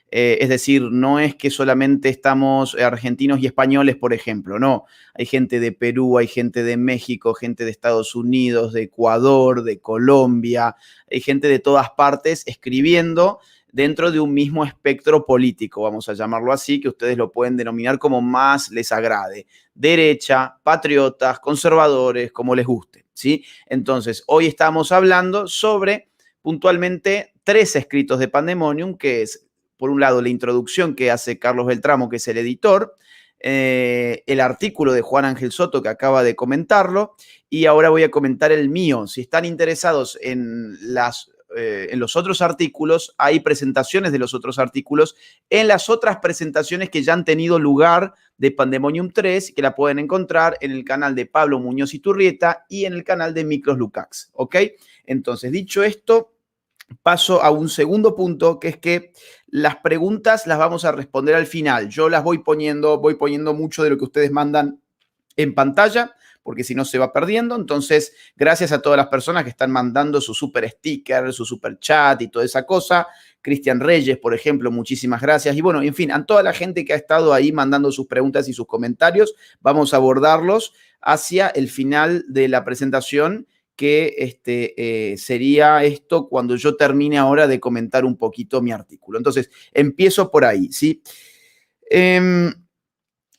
Es decir, no es que solamente estamos argentinos y españoles, por ejemplo, no. Hay gente de Perú, hay gente de México, gente de Estados Unidos, de Ecuador, de Colombia, hay gente de todas partes escribiendo dentro de un mismo espectro político, vamos a llamarlo así, que ustedes lo pueden denominar como más les agrade. Derecha, patriotas, conservadores, como les guste, ¿sí? Entonces, hoy estamos hablando sobre puntualmente 3 escritos de Pandemonium, que es, por un lado, la introducción que hace Carlos Beltramo, que es el editor, el artículo de Juan Ángel Soto, que acaba de comentarlo, y ahora voy a comentar el mío. Si están interesados en los otros artículos, hay presentaciones de los otros artículos en las otras presentaciones que ya han tenido lugar de Pandemonium 3, que la pueden encontrar en el canal de Pablo Muñoz Iturrieta y en el canal de Miklos Lukács, ¿ok? Entonces, dicho esto, paso a un segundo punto, que es que las preguntas las vamos a responder al final. Yo las voy poniendo mucho de lo que ustedes mandan en pantalla, porque si no se va perdiendo. Entonces, gracias a todas las personas que están mandando su super sticker, su super chat y toda esa cosa. Cristian Reyes, por ejemplo, muchísimas gracias. Y bueno, en fin, a toda la gente que ha estado ahí mandando sus preguntas y sus comentarios, vamos a abordarlos hacia el final de la presentación, que sería esto cuando yo termine ahora de comentar un poquito mi artículo. Entonces, empiezo por ahí, ¿sí?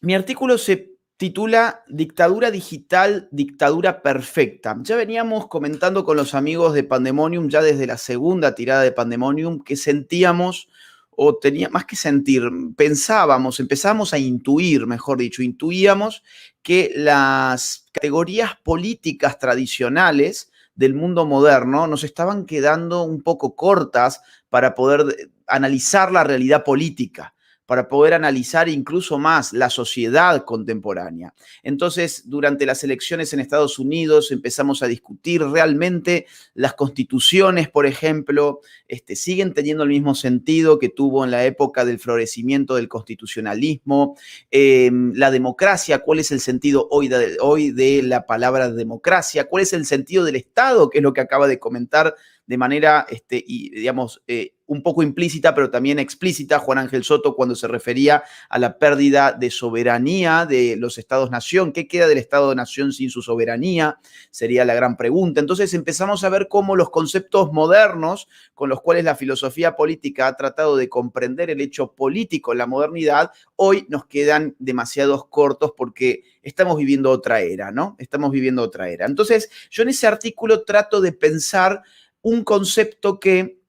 Mi artículo se titula Dictadura digital, dictadura perfecta. Ya veníamos comentando con los amigos de Pandemonium, ya desde la segunda tirada de Pandemonium, que sentíamos, o tenía más que sentir, empezábamos a intuir, mejor dicho, intuíamos que las categorías políticas tradicionales del mundo moderno nos estaban quedando un poco cortas para poder analizar la realidad política, para poder analizar incluso más la sociedad contemporánea. Entonces, durante las elecciones en Estados Unidos empezamos a discutir realmente las constituciones, por ejemplo, siguen teniendo el mismo sentido que tuvo en la época del florecimiento del constitucionalismo. La democracia, ¿cuál es el sentido hoy de la palabra democracia? ¿Cuál es el sentido del Estado? Que es lo que acaba de comentar de manera, digamos, un poco implícita, pero también explícita, Juan Ángel Soto, cuando se refería a la pérdida de soberanía de los Estados-nación. ¿Qué queda del Estado-nación sin su soberanía? Sería la gran pregunta. Entonces empezamos a ver cómo los conceptos modernos con los cuales la filosofía política ha tratado de comprender el hecho político en la modernidad, hoy nos quedan demasiados cortos porque estamos viviendo otra era, ¿no? Estamos viviendo otra era. Entonces, yo en ese artículo trato de pensar un concepto que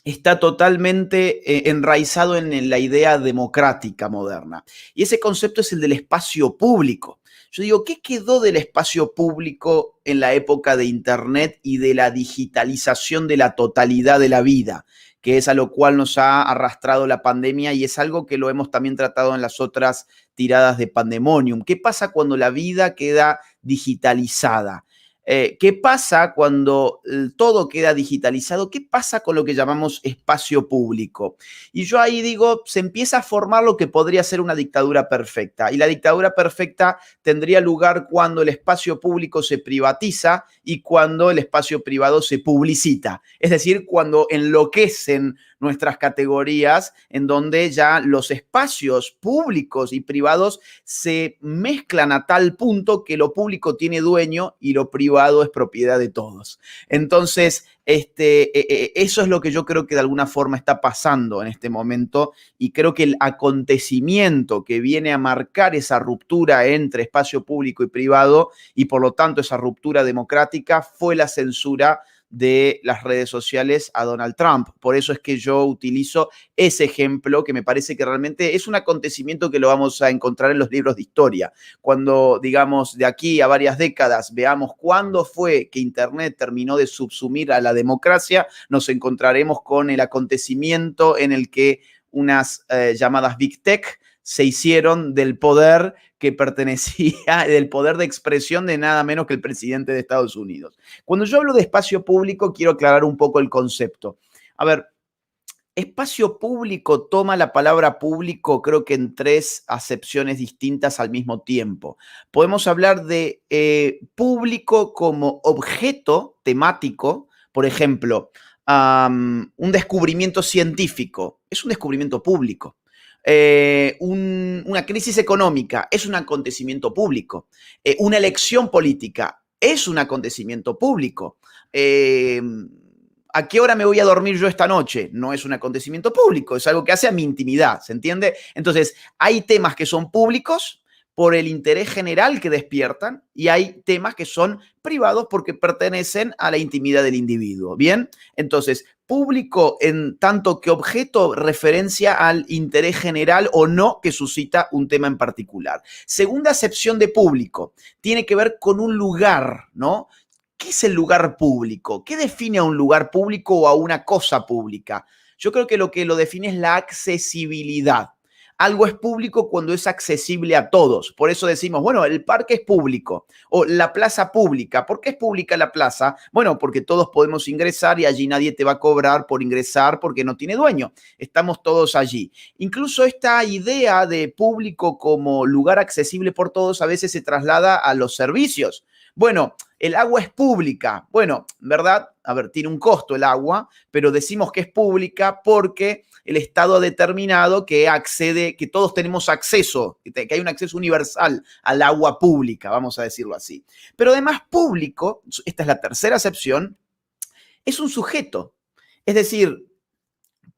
está totalmente enraizado en la idea democrática moderna. Y ese concepto es el del espacio público. Yo digo, ¿qué quedó del espacio público en la época de Internet y de la digitalización de la totalidad de la vida? Que es a lo cual nos ha arrastrado la pandemia y es algo que lo hemos también tratado en las otras tiradas de Pandemonium. ¿Qué pasa cuando la vida queda digitalizada? ¿Qué pasa cuando todo queda digitalizado? ¿Qué pasa con lo que llamamos espacio público? Y yo ahí digo, se empieza a formar lo que podría ser una dictadura perfecta. Y la dictadura perfecta tendría lugar cuando el espacio público se privatiza y cuando el espacio privado se publicita. Es decir, cuando enloquecen nuestras categorías en donde ya los espacios públicos y privados se mezclan a tal punto que lo público tiene dueño y lo privado es propiedad de todos. Entonces, eso es lo que yo creo que de alguna forma está pasando en este momento, y creo que el acontecimiento que viene a marcar esa ruptura entre espacio público y privado, y por lo tanto esa ruptura democrática, fue la censura de las redes sociales a Donald Trump. Por eso es que yo utilizo ese ejemplo, que me parece que realmente es un acontecimiento que lo vamos a encontrar en los libros de historia. Cuando, digamos, de aquí a varias décadas veamos cuándo fue que Internet terminó de subsumir a la democracia, nos encontraremos con el acontecimiento en el que unas llamadas Big Tech se hicieron del poder que pertenecía, del poder de expresión de nada menos que el presidente de Estados Unidos. Cuando yo hablo de espacio público, quiero aclarar un poco el concepto. A ver, espacio público toma la palabra público, creo que en 3 acepciones distintas al mismo tiempo. Podemos hablar de público como objeto temático, por ejemplo, un descubrimiento científico, es un descubrimiento público. Una crisis económica es un acontecimiento público. Una elección política es un acontecimiento público. ¿A qué hora me voy a dormir yo esta noche? No es un acontecimiento público, es algo que hace a mi intimidad, ¿se entiende? Entonces, hay temas que son públicos por el interés general que despiertan, y hay temas que son privados porque pertenecen a la intimidad del individuo. ¿Bien? Entonces, público en tanto que objeto referencia al interés general o no que suscita un tema en particular. Segunda acepción de público, tiene que ver con un lugar, ¿no? ¿Qué es el lugar público? ¿Qué define a un lugar público o a una cosa pública? Yo creo que lo define es la accesibilidad. Algo es público cuando es accesible a todos. Por eso decimos, bueno, el parque es público o la plaza pública. ¿Por qué es pública la plaza? Bueno, porque todos podemos ingresar y allí nadie te va a cobrar por ingresar porque no tiene dueño. Estamos todos allí. Incluso esta idea de público como lugar accesible por todos a veces se traslada a los servicios. Bueno, el agua es pública. Bueno, ¿verdad? A ver, tiene un costo el agua, pero decimos que es pública porque el Estado ha determinado que que todos tenemos acceso, que hay un acceso universal al agua pública, vamos a decirlo así. Pero además público, esta es la tercera acepción, es un sujeto. Es decir,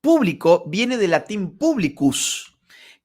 público viene del latín publicus,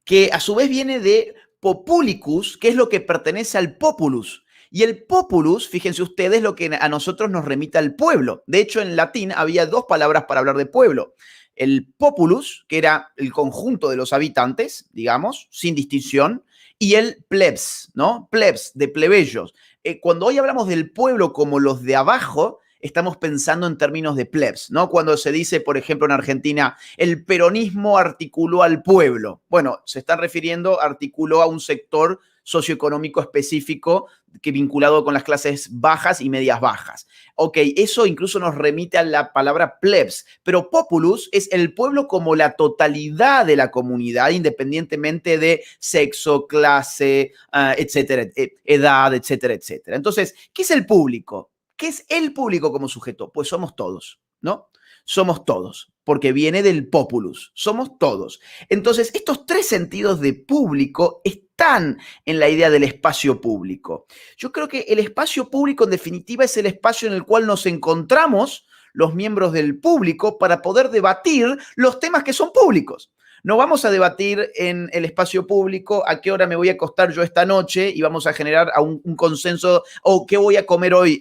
que a su vez viene de populicus, que es lo que pertenece al populus. Y el populus, fíjense ustedes, lo que a nosotros nos remite al pueblo. De hecho, en latín había 2 palabras para hablar de pueblo. El populus, que era el conjunto de los habitantes, digamos, sin distinción, y el plebs, ¿no? Plebs, de plebeyos. Cuando hoy hablamos del pueblo como los de abajo, estamos pensando en términos de plebs, ¿no? Cuando se dice, por ejemplo, en Argentina, el peronismo articuló al pueblo. Bueno, se está refiriendo, articuló a un sector socioeconómico específico que vinculado con las clases bajas y medias bajas. Ok, eso incluso nos remite a la palabra plebs, pero populus es el pueblo como la totalidad de la comunidad, independientemente de sexo, clase, etcétera, edad, etcétera, etcétera. Entonces, ¿qué es el público? ¿Qué es el público como sujeto? Pues somos todos, ¿no? Somos todos, porque viene del populus, somos todos. Entonces, estos 3 sentidos de público están en la idea del espacio público. Yo creo que el espacio público, en definitiva, es el espacio en el cual nos encontramos los miembros del público para poder debatir los temas que son públicos. No vamos a debatir en el espacio público a qué hora me voy a acostar yo esta noche y vamos a generar un consenso o qué voy a comer hoy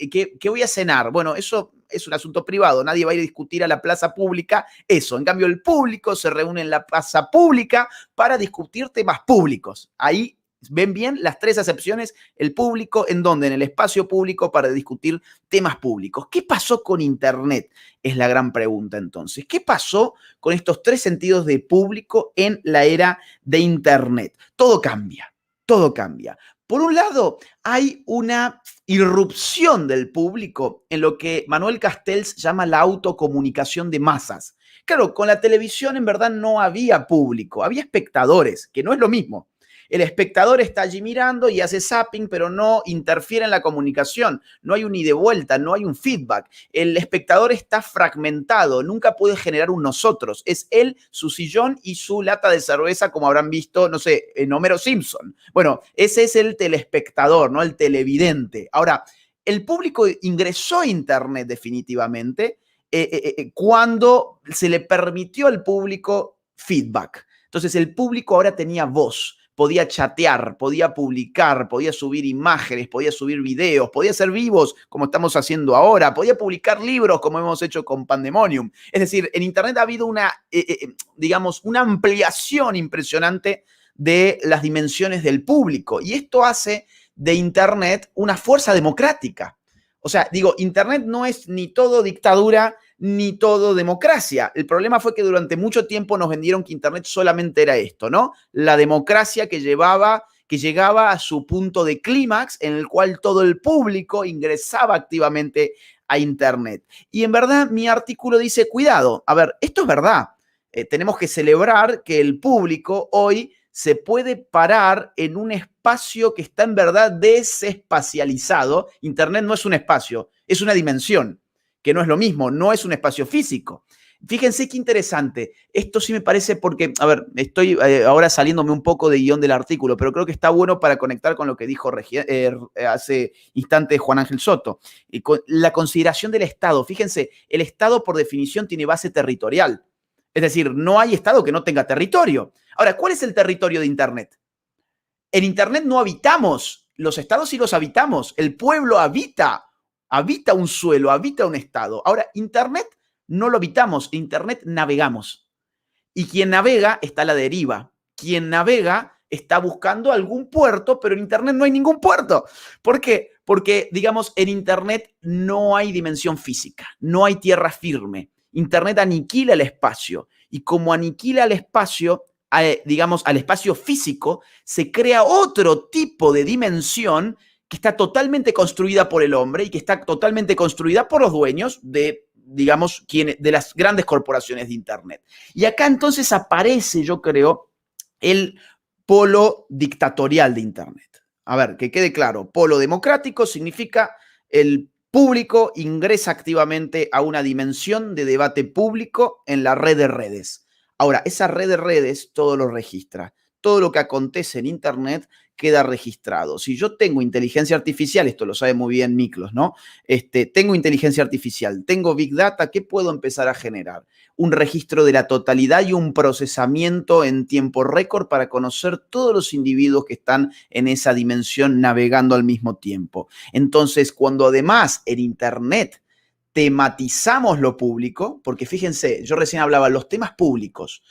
qué voy a cenar. Bueno, eso es un asunto privado, nadie va a ir a discutir a la plaza pública eso. En cambio, el público se reúne en la plaza pública para discutir temas públicos. Ahí ven bien las 3 acepciones, el público, ¿en dónde? En el espacio público para discutir temas públicos. ¿Qué pasó con Internet? Es la gran pregunta entonces. ¿Qué pasó con estos 3 sentidos de público en la era de Internet? Todo cambia, todo cambia. Por un lado, hay una irrupción del público en lo que Manuel Castells llama la autocomunicación de masas. Claro, con la televisión en verdad no había público, había espectadores, que no es lo mismo. El espectador está allí mirando y hace zapping, pero no interfiere en la comunicación. No hay un ida y vuelta, no hay un feedback. El espectador está fragmentado, nunca puede generar un nosotros. Es él, su sillón y su lata de cerveza, como habrán visto, no sé, en Homero Simpson. Bueno, ese es el telespectador, ¿no? El televidente. Ahora, el público ingresó a Internet definitivamente cuando se le permitió al público feedback. Entonces, el público ahora tenía voz. Podía chatear, podía publicar, podía subir imágenes, podía subir videos, podía ser vivos como estamos haciendo ahora, podía publicar libros como hemos hecho con Pandemonium. Es decir, en Internet ha habido digamos, una ampliación impresionante de las dimensiones del público y esto hace de Internet una fuerza democrática. O sea, digo, Internet no es ni todo dictadura ni todo democracia. El problema fue que durante mucho tiempo nos vendieron que Internet solamente era esto, ¿no? La democracia que llegaba a su punto de clímax en el cual todo el público ingresaba activamente a Internet. Y en verdad mi artículo dice, cuidado, a ver, esto es verdad. Tenemos que celebrar que el público hoy se puede parar en un espacio que está en verdad desespacializado. Internet no es un espacio, es una dimensión, que no es lo mismo, no es un espacio físico. Fíjense qué interesante. Esto sí me parece porque, a ver, estoy ahora saliéndome un poco de guión del artículo, pero creo que está bueno para conectar con lo que dijo hace instantes Juan Ángel Soto. Con la consideración del Estado. Fíjense, el Estado por definición tiene base territorial. Es decir, no hay Estado que no tenga territorio. Ahora, ¿cuál es el territorio de Internet? En Internet no habitamos, los estados sí los habitamos. El pueblo habita un suelo, habita un estado. Ahora, Internet no lo habitamos, Internet navegamos. Y quien navega está a la deriva. Quien navega está buscando algún puerto, pero en Internet no hay ningún puerto. ¿Por qué? Porque, digamos, en Internet no hay dimensión física, no hay tierra firme. Internet aniquila el espacio y como aniquila el espacio, digamos, al espacio físico, se crea otro tipo de dimensión que está totalmente construida por el hombre y que está totalmente construida por los dueños de, digamos, de las grandes corporaciones de Internet. Y acá entonces aparece, yo creo, el polo dictatorial de Internet. A ver, que quede claro, polo democrático significa el público ingresa activamente a una dimensión de debate público en la red de redes. Ahora, esa red de redes todo lo registra. Todo lo que acontece en Internet queda registrado. Si yo tengo inteligencia artificial, esto lo sabe muy bien Miklos, ¿no? Tengo inteligencia artificial, tengo Big Data, ¿qué puedo empezar a generar? Un registro de la totalidad y un procesamiento en tiempo récord para conocer todos los individuos que están en esa dimensión navegando al mismo tiempo. Entonces, cuando además en Internet tematizamos lo público, porque fíjense, yo recién hablaba de los temas públicos.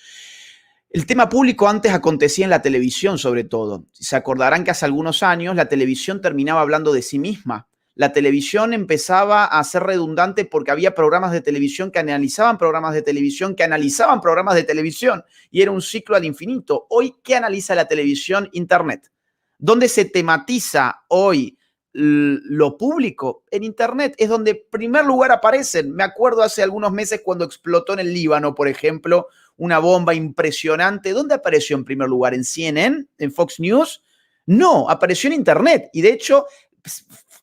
El tema público antes acontecía en la televisión, sobre todo. Se acordarán que hace algunos años la televisión terminaba hablando de sí misma. La televisión empezaba a ser redundante porque había programas de televisión que analizaban programas de televisión que analizaban programas de televisión y era un ciclo al infinito. Hoy, ¿qué analiza la televisión? Internet. ¿Dónde se tematiza hoy lo público? En Internet es donde en primer lugar aparecen. Me acuerdo hace algunos meses cuando explotó en el Líbano, por ejemplo, una bomba impresionante. ¿Dónde apareció en primer lugar? ¿En CNN? ¿En Fox News? No, apareció en Internet. Y de hecho,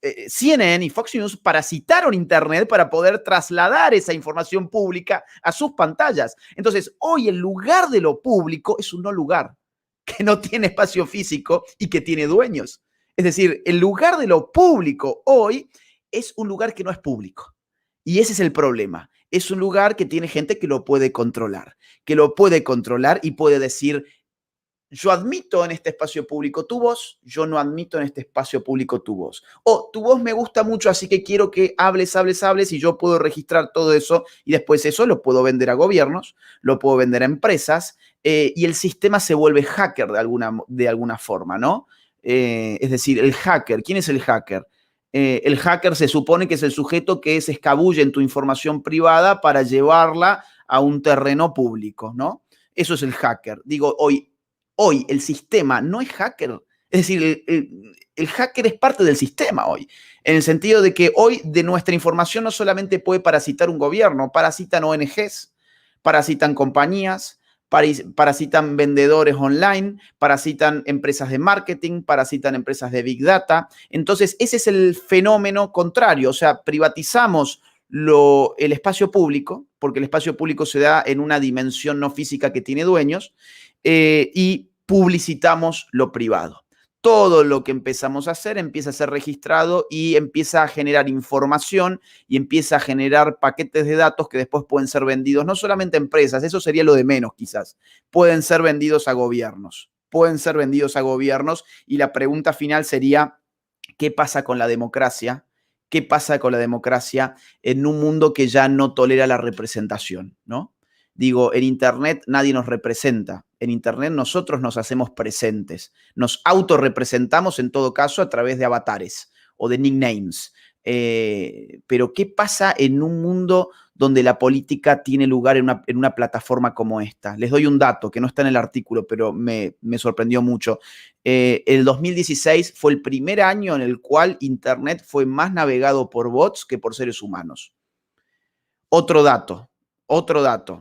CNN y Fox News parasitaron Internet para poder trasladar esa información pública a sus pantallas. Entonces, hoy el lugar de lo público es un no lugar, que no tiene espacio físico y que tiene dueños. Es decir, el lugar de lo público hoy es un lugar que no es público. Y ese es el problema. Es un lugar que tiene gente que lo puede controlar y puede decir, yo admito en este espacio público tu voz, yo no admito en este espacio público tu voz. O tu voz me gusta mucho, así que quiero que hables y yo puedo registrar todo eso y después eso lo puedo vender a gobiernos, lo puedo vender a empresas y el sistema se vuelve hacker de alguna forma, ¿no? Es decir, el hacker, ¿quién es el hacker? El hacker se supone que es el sujeto que se escabulle en tu información privada para llevarla a un terreno público, ¿no? Eso es el hacker. Digo, hoy el sistema no es hacker. Es decir, el hacker es parte del sistema hoy, en el sentido de que hoy de nuestra información no solamente puede parasitar un gobierno, parasitan ONGs, parasitan compañías, parasitan vendedores online, parasitan empresas de marketing, parasitan empresas de Big Data. Entonces, ese es el fenómeno contrario. O sea, privatizamos el espacio público, porque el espacio público se da en una dimensión no física que tiene dueños, y publicitamos lo privado. Todo lo que empezamos a hacer empieza a ser registrado y empieza a generar información y empieza a generar paquetes de datos que después pueden ser vendidos, no solamente a empresas, eso sería lo de menos quizás, pueden ser vendidos a gobiernos, y la pregunta final sería, ¿qué pasa con la democracia? ¿Qué pasa con la democracia en un mundo que ya no tolera la representación, ¿no? Digo, en Internet nadie nos representa. En Internet nosotros nos hacemos presentes. Nos autorrepresentamos en todo caso a través de avatares o de nicknames. Pero ¿qué pasa en un mundo donde la política tiene lugar en una plataforma como esta? Les doy un dato que no está en el artículo, pero me sorprendió mucho. El 2016 fue el primer año en el cual Internet fue más navegado por bots que por seres humanos. Otro dato,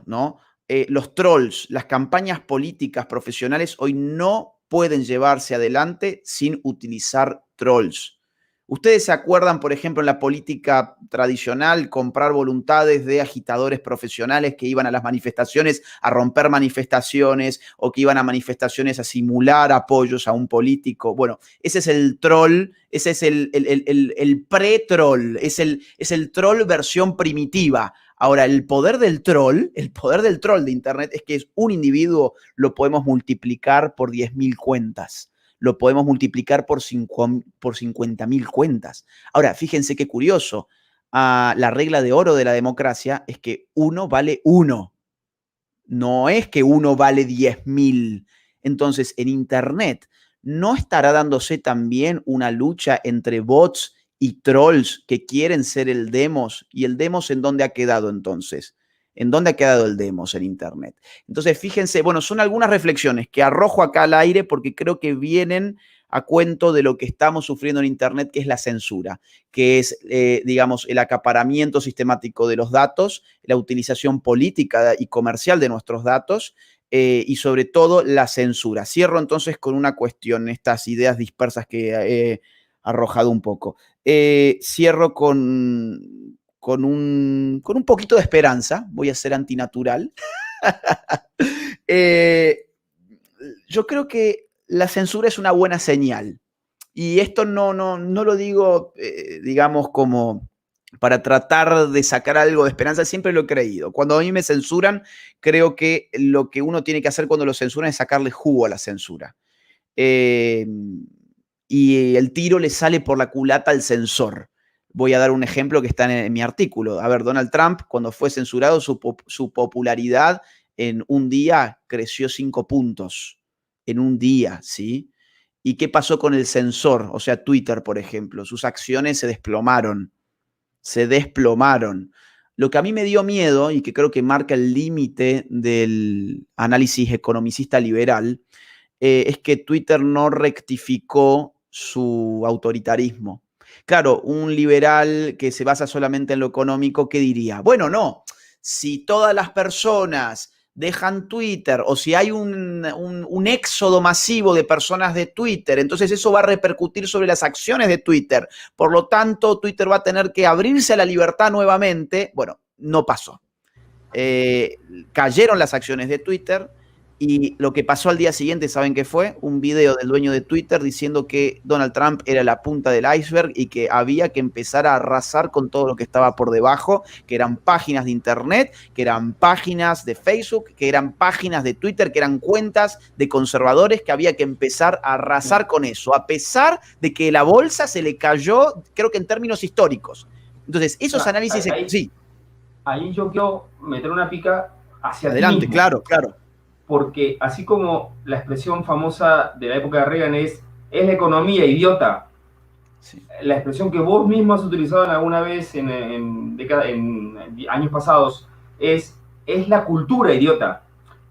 ¿no? Los trolls, las campañas políticas profesionales hoy no pueden llevarse adelante sin utilizar trolls. ¿Ustedes se acuerdan, por ejemplo, en la política tradicional, comprar voluntades de agitadores profesionales que iban a las manifestaciones a romper manifestaciones o que iban a manifestaciones a simular apoyos a un político? Bueno, ese es el troll, ese es el pre-troll, es el troll versión primitiva. Ahora, el poder del troll de Internet es que es un individuo, lo podemos multiplicar por 10.000 cuentas. Lo podemos multiplicar por 50.000 cuentas. Ahora, fíjense qué curioso. La regla de oro de la democracia es que 1 vale 1. No es que 1 vale 10.000. Entonces, en Internet, ¿no estará dándose también una lucha entre bots y trolls que quieren ser el demos? ¿Y el demos en dónde ha quedado entonces? ¿En dónde ha quedado el demos en Internet? Entonces, fíjense, bueno, son algunas reflexiones que arrojo acá al aire porque creo que vienen a cuento de lo que estamos sufriendo en Internet, que es la censura, que es, digamos, el acaparamiento sistemático de los datos, la utilización política y comercial de nuestros datos, y sobre todo la censura. Cierro entonces con una cuestión, estas ideas dispersas que he arrojado un poco. Cierro con un poquito de esperanza, voy a ser antinatural. Yo creo que la censura es una buena señal. Y esto no lo digo, digamos, como para tratar de sacar algo de esperanza, siempre lo he creído. Cuando a mí me censuran, creo que lo que uno tiene que hacer cuando lo censuran es sacarle jugo a la censura. Y el tiro le sale por la culata al censor. Voy a dar un ejemplo que está en mi artículo. A ver, Donald Trump, cuando fue censurado, su popularidad en un día creció 5 puntos. En un día, ¿sí? ¿Y qué pasó con el censor? O sea, Twitter, por ejemplo. Sus acciones se desplomaron. Se desplomaron. Lo que a mí me dio miedo y que creo que marca el límite del análisis economicista liberal es que Twitter no rectificó su autoritarismo. Claro, un liberal que se basa solamente en lo económico, ¿qué diría? Bueno, no, si todas las personas dejan Twitter o si hay un éxodo masivo de personas de Twitter, entonces eso va a repercutir sobre las acciones de Twitter. Por lo tanto, Twitter va a tener que abrirse a la libertad nuevamente. Bueno, no pasó. Cayeron las acciones de Twitter. Y lo que pasó al día siguiente, ¿saben qué fue? Un video del dueño de Twitter diciendo que Donald Trump era la punta del iceberg y que había que empezar a arrasar con todo lo que estaba por debajo, que eran páginas de Internet, que eran páginas de Facebook, que eran páginas de Twitter, que eran cuentas de conservadores, que había que empezar a arrasar con eso, a pesar de que la bolsa se le cayó, creo que en términos históricos. Entonces, esos análisis... Sí. Ahí yo quiero meter una pica hacia adelante, claro. Porque así como la expresión famosa de la época de Reagan es la economía, idiota, sí. La expresión que vos mismo has utilizado alguna vez en años pasados es la cultura, idiota.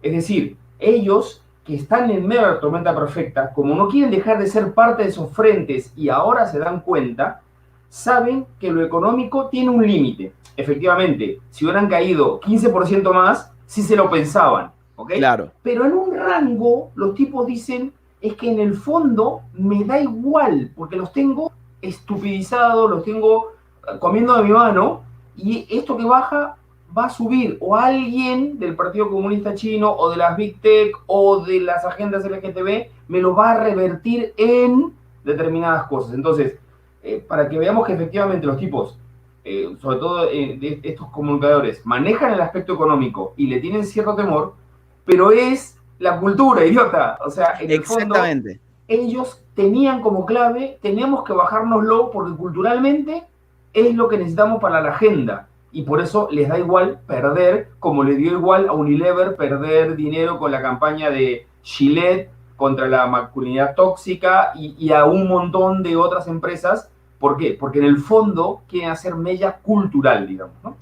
Es decir, ellos que están en medio de la tormenta perfecta, como no quieren dejar de ser parte de esos frentes y ahora se dan cuenta, saben que lo económico tiene un límite. Efectivamente, si hubieran caído 15% más, sí se lo pensaban. ¿ok? Claro. Pero en un rango, los tipos dicen, es que en el fondo me da igual, porque los tengo estupidizados, los tengo comiendo de mi mano, y esto que baja va a subir, o alguien del Partido Comunista Chino, o de las Big Tech, o de las agendas LGTB, me lo va a revertir en determinadas cosas. Entonces, para que veamos que efectivamente los tipos, sobre todo de estos comunicadores, manejan el aspecto económico y le tienen cierto temor, pero es la cultura, idiota. O sea, en el fondo, ellos tenían como clave, tenemos que bajárnoslo porque culturalmente es lo que necesitamos para la agenda. Y por eso les da igual perder, como le dio igual a Unilever perder dinero con la campaña de Gillette contra la masculinidad tóxica y a un montón de otras empresas. ¿Por qué? Porque en el fondo quieren hacer mella cultural, digamos, ¿no?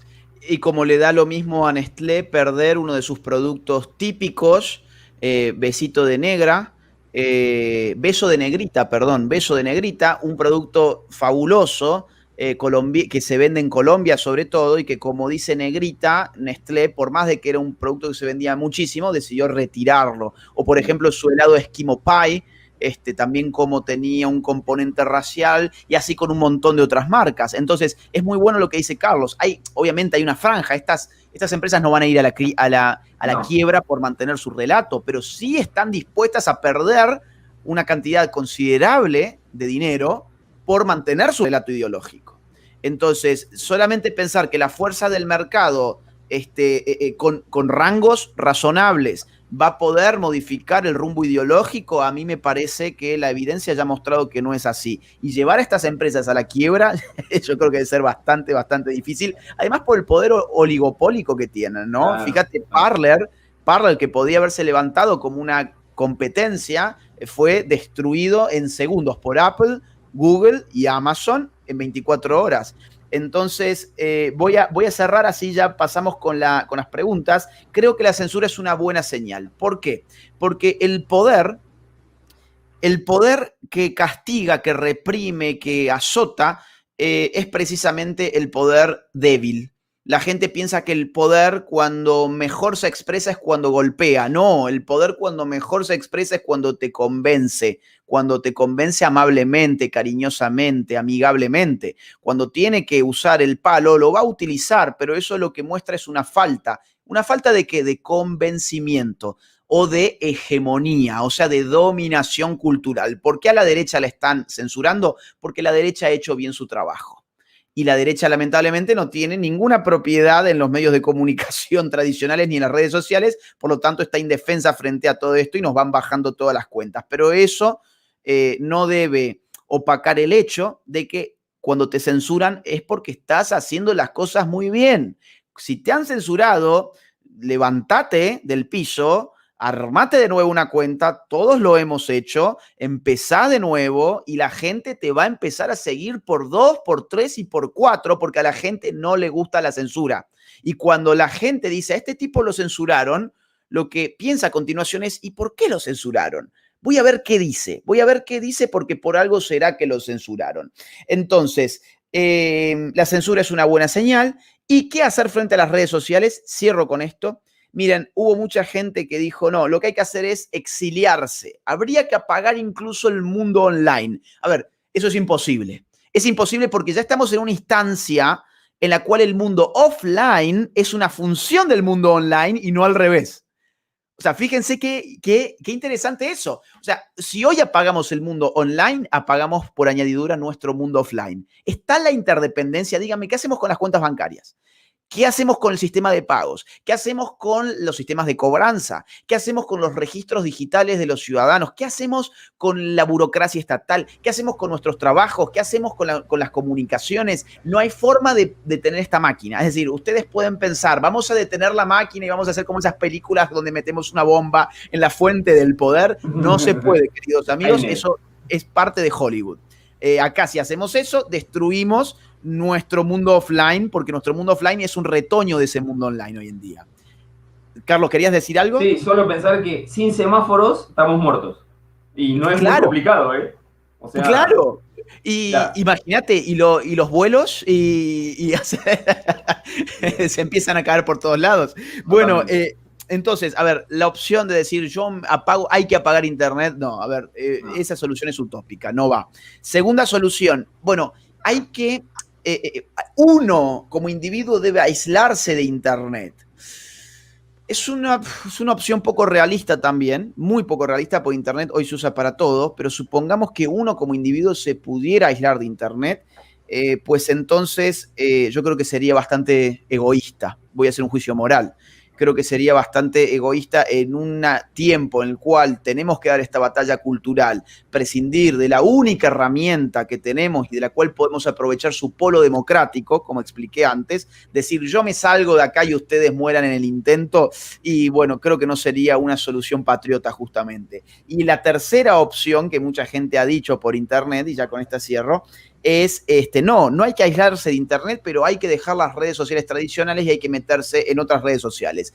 Y como le da lo mismo a Nestlé perder uno de sus productos típicos, besito de negra, beso de negrita, un producto fabuloso que se vende en Colombia sobre todo y que, como dice Negrita, Nestlé, por más de que era un producto que se vendía muchísimo, decidió retirarlo. O por ejemplo su helado Eskimo Pie, también como tenía un componente racial y así con un montón de otras marcas. Entonces es muy bueno lo que dice Carlos. Obviamente hay una franja, estas empresas no van a ir a la quiebra por mantener su relato, pero sí están dispuestas a perder una cantidad considerable de dinero por mantener su relato ideológico. Entonces, solamente pensar que la fuerza del mercado con rangos razonables va a poder modificar el rumbo ideológico, a mí me parece que la evidencia ya ha mostrado que no es así. Y llevar a estas empresas a la quiebra, yo creo que debe ser bastante, bastante difícil, además por el poder oligopólico que tienen, ¿no? Claro. Fíjate, Parler, que podía haberse levantado como una competencia, fue destruido en segundos por Apple, Google y Amazon en 24 horas. Entonces, voy a cerrar, así ya pasamos con las preguntas. Creo que la censura es una buena señal. ¿Por qué? Porque el poder que castiga, que reprime, que azota, es precisamente el poder débil. La gente piensa que el poder cuando mejor se expresa es cuando golpea. No, el poder cuando mejor se expresa es cuando te convence amablemente, cariñosamente, amigablemente. Cuando tiene que usar el palo, lo va a utilizar, pero eso lo que muestra es una falta. ¿Una falta de qué? De convencimiento o de hegemonía, o sea, de dominación cultural. ¿Por qué a la derecha la están censurando? Porque la derecha ha hecho bien su trabajo. Y la derecha, lamentablemente, no tiene ninguna propiedad en los medios de comunicación tradicionales ni en las redes sociales, por lo tanto está indefensa frente a todo esto y nos van bajando todas las cuentas. Pero eso no debe opacar el hecho de que cuando te censuran es porque estás haciendo las cosas muy bien. Si te han censurado, levántate del piso, armate de nuevo una cuenta, todos lo hemos hecho, empezá de nuevo y la gente te va a empezar a seguir por 2, por 3 y por 4 porque a la gente no le gusta la censura. Y cuando la gente dice, a este tipo lo censuraron, lo que piensa a continuación es, ¿y por qué lo censuraron? Voy a ver qué dice porque por algo será que lo censuraron. Entonces, la censura es una buena señal. ¿Y qué hacer frente a las redes sociales? Cierro con esto. Miren, hubo mucha gente que dijo, no, lo que hay que hacer es exiliarse. Habría que apagar incluso el mundo online. A ver, eso es imposible. Es imposible porque ya estamos en una instancia en la cual el mundo offline es una función del mundo online y no al revés. O sea, fíjense qué interesante eso. O sea, si hoy apagamos el mundo online, apagamos por añadidura nuestro mundo offline. Está la interdependencia. Díganme, ¿qué hacemos con las cuentas bancarias? ¿Qué hacemos con el sistema de pagos? ¿Qué hacemos con los sistemas de cobranza? ¿Qué hacemos con los registros digitales de los ciudadanos? ¿Qué hacemos con la burocracia estatal? ¿Qué hacemos con nuestros trabajos? ¿Qué hacemos con las comunicaciones? No hay forma de detener esta máquina. Es decir, ustedes pueden pensar, vamos a detener la máquina y vamos a hacer como esas películas donde metemos una bomba en la fuente del poder. No se puede, queridos amigos. Eso es parte de Hollywood. Acá si hacemos eso, destruimos nuestro mundo offline, porque nuestro mundo offline es un retoño de ese mundo online hoy en día. Carlos, ¿querías decir algo? Sí, solo pensar que sin semáforos estamos muertos. Y no es muy complicado, ¿eh? O sea, claro. Y imagínate, y los vuelos y se empiezan a caer por todos lados. Bueno, Entonces, a ver, la opción de decir yo apago, hay que apagar internet, no, a ver, esa solución es utópica, no va. Segunda solución, bueno, hay que, uno como individuo debe aislarse de internet. Es una opción poco realista también, muy poco realista, porque internet hoy se usa para todo, pero supongamos que uno como individuo se pudiera aislar de internet, pues entonces yo creo que sería bastante egoísta. Voy a hacer un juicio moral. Creo que sería bastante egoísta en un tiempo en el cual tenemos que dar esta batalla cultural, prescindir de la única herramienta que tenemos y de la cual podemos aprovechar su polo democrático, como expliqué antes, decir yo me salgo de acá y ustedes mueran en el intento, y bueno, creo que no sería una solución patriota justamente. Y la tercera opción que mucha gente ha dicho por internet, y ya con esta cierro, es, no hay que aislarse de internet, pero hay que dejar las redes sociales tradicionales y hay que meterse en otras redes sociales.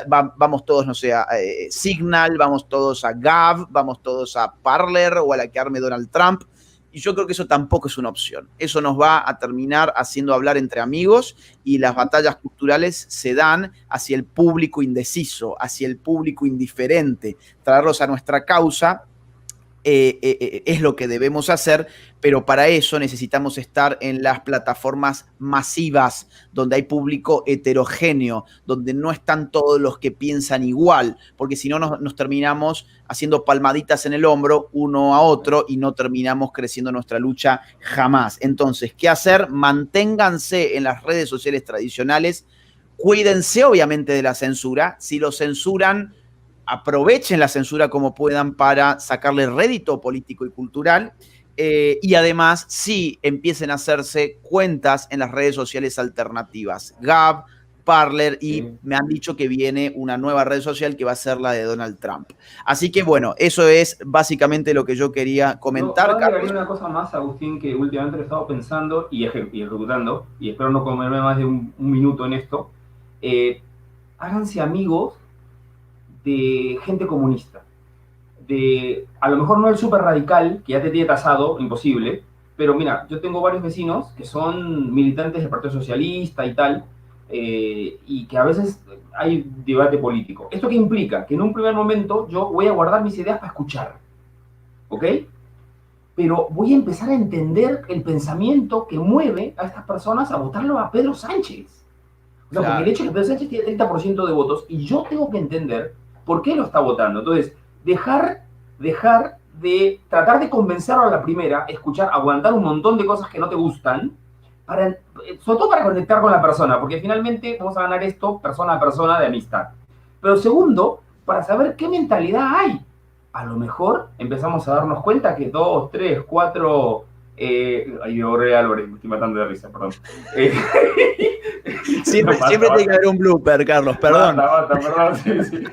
Vamos todos, no sé, a Signal, vamos todos a Gab, vamos todos a Parler o a la que arme Donald Trump. Y yo creo que eso tampoco es una opción. Eso nos va a terminar haciendo hablar entre amigos y las batallas culturales se dan hacia el público indeciso, hacia el público indiferente. Traerlos a nuestra causa es lo que debemos hacer, pero para eso necesitamos estar en las plataformas masivas, donde hay público heterogéneo, donde no están todos los que piensan igual, porque si no nos terminamos haciendo palmaditas en el hombro uno a otro y no terminamos creciendo nuestra lucha jamás. Entonces, ¿qué hacer? Manténganse en las redes sociales tradicionales, cuídense obviamente de la censura. Si lo censuran, aprovechen la censura como puedan para sacarle rédito político y cultural, y además sí empiecen a hacerse cuentas en las redes sociales alternativas, Gab, Parler, y me han dicho que viene una nueva red social que va a ser la de Donald Trump. Así que bueno, eso es básicamente lo que yo quería comentar. Yo agregaría una cosa más, Agustín, que últimamente lo he estado pensando y ejecutando, y espero no comerme más de un minuto en esto. Háganse amigos de gente comunista, a lo mejor no el súper radical, que ya te tiene tasado, imposible, pero mira, yo tengo varios vecinos que son militantes del Partido Socialista y tal, y que a veces hay debate político. ¿Esto qué implica? Que en un primer momento yo voy a guardar mis ideas para escuchar, ¿ok? Pero voy a empezar a entender el pensamiento que mueve a estas personas a votarlo a Pedro Sánchez. O sea, claro, porque el hecho de que Pedro Sánchez tiene 30% de votos y yo tengo que entender por qué lo está votando. Entonces, dejar de tratar de convencerlo a la primera, escuchar, aguantar un montón de cosas que no te gustan, sobre todo para conectar con la persona, porque finalmente vamos a ganar esto persona a persona de amistad. Pero segundo, para saber qué mentalidad hay. A lo mejor empezamos a darnos cuenta que 2, 3, 4... Ay, yo Álvarez, me estoy matando de risa, perdón. Siempre tiene que haber un blooper, Carlos, perdón. Perdón, sí.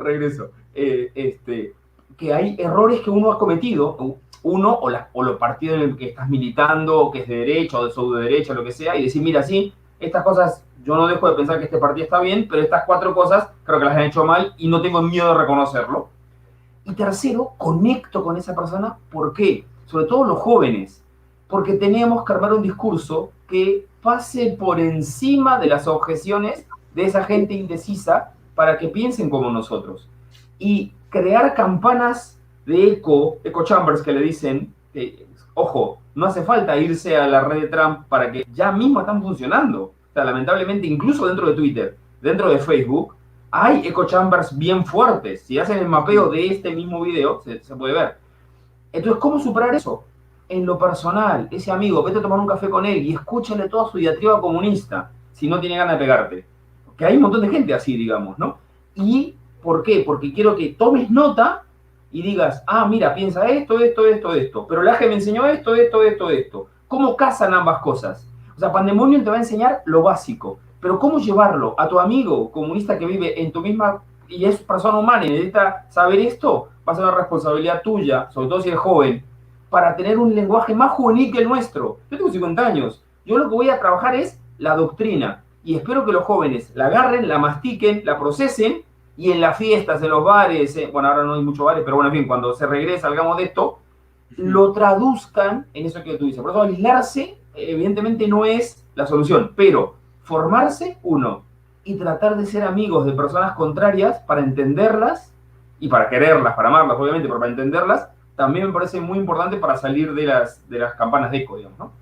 Regreso. Que hay errores que uno ha cometido, uno o los partidos en el que estás militando, que es de derecha o de pseudo derecha, lo que sea, y decir, mira, sí, estas cosas, yo no dejo de pensar que este partido está bien, pero estas 4 cosas creo que las han hecho mal y no tengo miedo de reconocerlo. Y tercero, conecto con esa persona. ¿Por qué? Sobre todo los jóvenes, porque tenemos que armar un discurso que pase por encima de las objeciones de esa gente indecisa para que piensen como nosotros. Y crear campanas de eco chambers que le dicen, ojo, no hace falta irse a la red de Trump para que ya mismo están funcionando. O sea, lamentablemente, incluso dentro de Twitter, dentro de Facebook, hay eco chambers bien fuertes. Si hacen el mapeo de este mismo video, se puede ver. Entonces, ¿cómo superar eso? En lo personal, ese amigo, vete a tomar un café con él y escúchale toda su diatriba comunista, si no tiene ganas de pegarte. Que hay un montón de gente así, digamos, ¿no? ¿Y por qué? Porque quiero que tomes nota y digas, ah, mira, piensa esto, pero la AGE me enseñó esto. ¿Cómo casan ambas cosas? O sea, Pandemonium te va a enseñar lo básico, pero ¿cómo llevarlo a tu amigo comunista que vive en tu misma, y es persona humana y necesita saber esto? Va a ser una responsabilidad tuya, sobre todo si eres joven, para tener un lenguaje más juvenil que el nuestro. Yo tengo 50 años, yo lo que voy a trabajar es la doctrina, y espero que los jóvenes la agarren, la mastiquen, la procesen, y en las fiestas, en los bares, bueno, ahora no hay muchos bares, pero bueno, en fin, cuando se regrese, salgamos de esto, lo traduzcan en eso que tú dices. Por eso aislarse, evidentemente, no es la solución, pero formarse, uno. y tratar de ser amigos de personas contrarias para entenderlas y para quererlas, para amarlas, obviamente, pero para entenderlas, también me parece muy importante para salir de las campanas de eco, digamos, ¿no?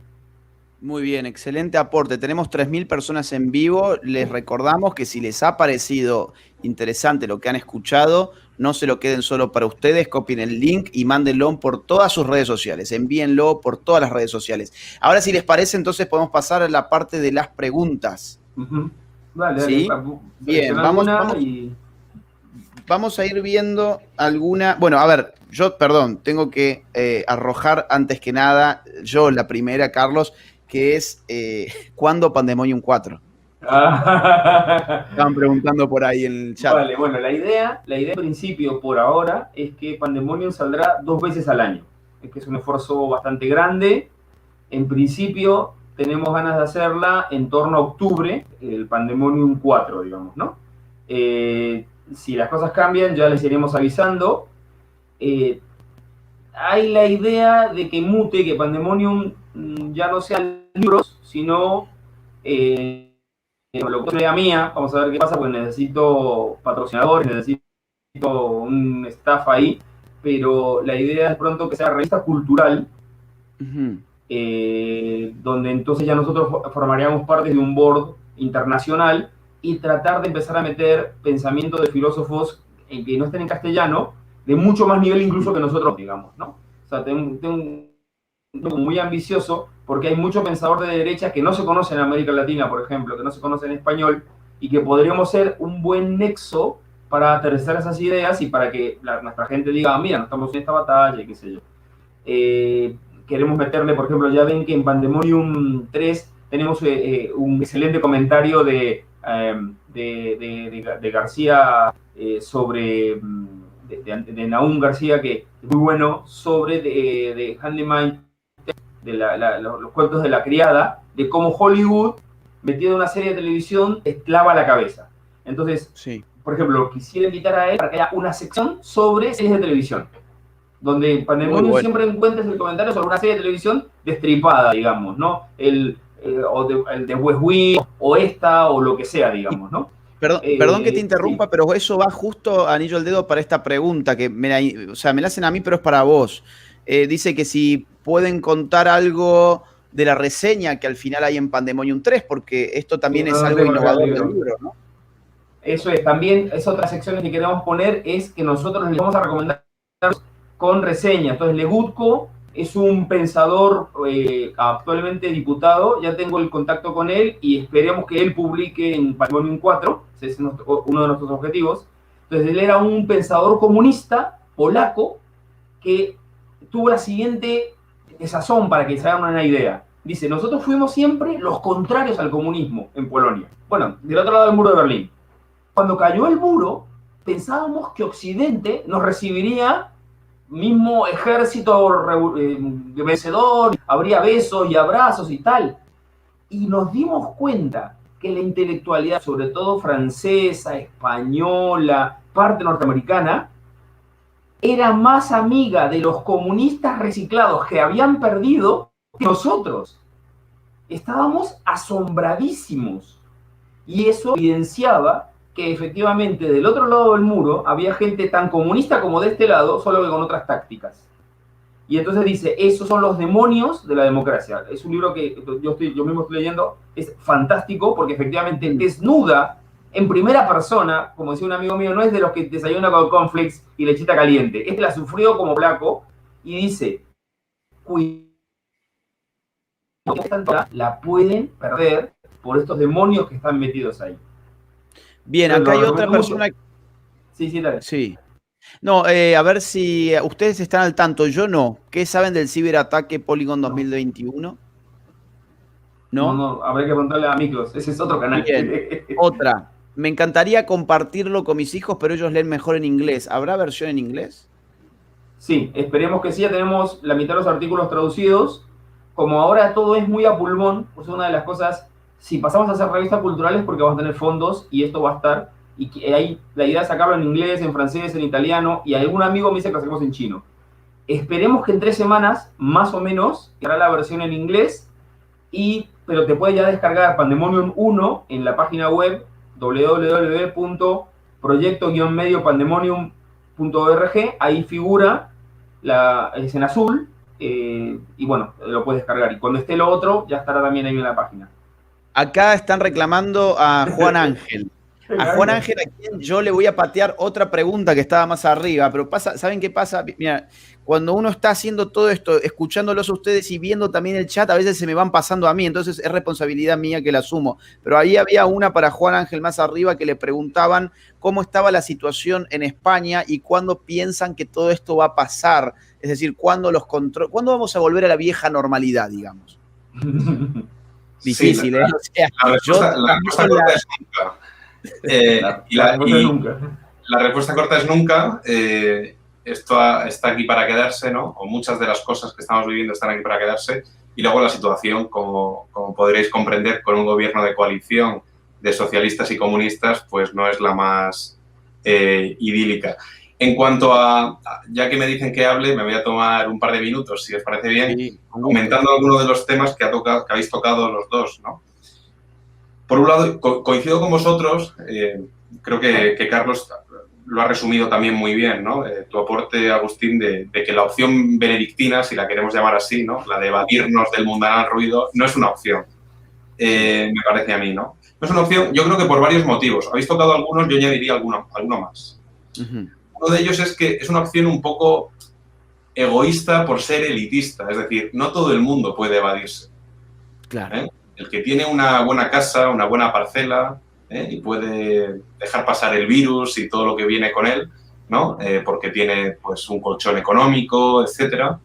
Muy bien, excelente aporte. Tenemos 3.000 personas en vivo. Les recordamos que si les ha parecido interesante lo que han escuchado, no se lo queden solo para ustedes, copien el link y mándenlo por todas sus redes sociales. Envíenlo por todas las redes sociales. Ahora, si les parece, entonces podemos pasar a la parte de las preguntas. Dale, ¿Sí? Bien, vamos a ir viendo alguna. Bueno, a ver, yo, perdón, tengo que arrojar antes que nada, yo la primera, Carlos, que es ¿cuándo Pandemonium 4? Estaban preguntando por ahí en el chat. Vale, bueno, la idea en principio por ahora es que Pandemonium saldrá 2 veces al año. Es que es un esfuerzo bastante grande. En principio tenemos ganas de hacerla en torno a octubre, el Pandemonium 4, digamos, ¿no? Si las cosas cambian, ya les iremos avisando. Hay la idea de que mute, que Pandemonium ya no sean libros, sino lo que es idea mía. Vamos a ver qué pasa, porque necesito patrocinadores, necesito un staff ahí, pero la idea es pronto que sea revista cultural, donde entonces ya nosotros formaríamos parte de un board internacional y tratar de empezar a meter pensamientos de filósofos que no estén en castellano, de mucho más nivel incluso que nosotros, digamos, ¿no? O sea, tengo un muy ambicioso, porque hay mucho pensador de derecha que no se conoce en América Latina, por ejemplo, que no se conoce en español, y que podríamos ser un buen nexo para aterrizar esas ideas y para que nuestra gente diga, mira, no estamos en esta batalla, y qué sé yo. Queremos meterle, por ejemplo, ya ven que en Pandemonium 3 tenemos un excelente comentario de García sobre... de Nahum García, que es muy bueno, sobre de Handyman, de los cuentos de la criada, de cómo Hollywood, metido en una serie de televisión, te clava la cabeza. Entonces, sí, por ejemplo, quisiera invitar a él para que haya una sección sobre series de televisión, donde Pandemonium siempre encuentres el comentario sobre una serie de televisión destripada, digamos, ¿no? El de West Wing, o esta, o lo que sea, digamos, ¿no? Perdón que te interrumpa, sí, pero eso va justo anillo al dedo para esta pregunta, que me la hacen a mí, pero es para vos. Dice que si pueden contar algo de la reseña que al final hay en Pandemonium 3, porque esto también es algo innovador del libro, ¿no? Eso es, también es otra sección que queremos poner, es que nosotros les vamos a recomendar con reseña. Entonces, Legutko es un pensador actualmente diputado, ya tengo el contacto con él y esperemos que él publique en Pandemonium 4, ese es uno de nuestros objetivos. Entonces, él era un pensador comunista polaco que tuvo la siguiente desazón, para que se hagan una idea. Dice, nosotros fuimos siempre los contrarios al comunismo en Polonia. Bueno, del otro lado del muro de Berlín. Cuando cayó el muro, pensábamos que Occidente nos recibiría mismo ejército vencedor, habría besos y abrazos y tal. Y nos dimos cuenta que la intelectualidad, sobre todo francesa, española, parte norteamericana, era más amiga de los comunistas reciclados que habían perdido que nosotros. Estábamos asombradísimos. Y eso evidenciaba que efectivamente del otro lado del muro había gente tan comunista como de este lado, solo que con otras tácticas. Y entonces dice, esos son los demonios de la democracia. Es un libro que yo mismo estoy leyendo, es fantástico porque efectivamente desnuda en primera persona, como decía un amigo mío, no es de los que desayuna con cornflakes y lechita caliente, este la sufrió como flaco y dice, la pueden perder por estos demonios que están metidos ahí. Bien, acá hay otra persona. Sí, dale. Sí. No, a ver si ustedes están al tanto, yo no. ¿Qué saben del ciberataque Polygon 2021? No, habrá que preguntarle a Miklos, ese es otro canal. Bien. Otra. Me encantaría compartirlo con mis hijos, pero ellos leen mejor en inglés. ¿Habrá versión en inglés? Sí, esperemos que sí. Ya tenemos la mitad de los artículos traducidos. Como ahora todo es muy a pulmón, pues una de las cosas, si pasamos a hacer revistas culturales, porque vamos a tener fondos y esto va a estar, y que hay la idea de sacarlo en inglés, en francés, en italiano, y algún amigo me dice que lo saquemos en chino. Esperemos que en 3 semanas, más o menos, hará la versión en inglés, pero te puedes ya descargar Pandemonium 1 en la página web www.proyecto-mediopandemonium.org, ahí figura, es en azul, y bueno, lo puedes descargar. Y cuando esté lo otro, ya estará también ahí en la página. Acá están reclamando a Juan Ángel. A Juan Ángel, a quien yo le voy a patear otra pregunta que estaba más arriba, pero ¿saben qué pasa? Mira, cuando uno está haciendo todo esto, escuchándolos a ustedes y viendo también el chat, a veces se me van pasando a mí, entonces es responsabilidad mía que la asumo. Pero ahí había una para Juan Ángel más arriba que le preguntaban cómo estaba la situación en España y cuándo piensan que todo esto va a pasar. Es decir, ¿cuándo vamos a volver a la vieja normalidad, digamos? Difícil, sí, ¿eh? O sea, la respuesta corta es nunca. La respuesta corta es nunca. Esto está aquí para quedarse, ¿no? O muchas de las cosas que estamos viviendo están aquí para quedarse. Y luego la situación, como podréis comprender, con un gobierno de coalición de socialistas y comunistas, pues no es la más idílica. En cuanto ya que me dicen que hable, me voy a tomar un par de minutos, si os parece bien, sí, comentando algunos de los temas que habéis tocado los dos, ¿no? Por un lado, coincido con vosotros, creo que Carlos lo ha resumido también muy bien, ¿no? Tu aporte, Agustín, de que la opción benedictina, si la queremos llamar así, ¿no? La de evadirnos del mundanal ruido, no es una opción, me parece a mí, ¿no? No es una opción, yo creo que por varios motivos. Habéis tocado algunos, yo añadiría alguno más. Uno de ellos es que es una opción un poco egoísta por ser elitista, es decir, no todo el mundo puede evadirse. Claro. El que tiene una buena casa, una buena parcela, y puede dejar pasar el virus y todo lo que viene con él, ¿no? Porque tiene pues un colchón económico, etcétera,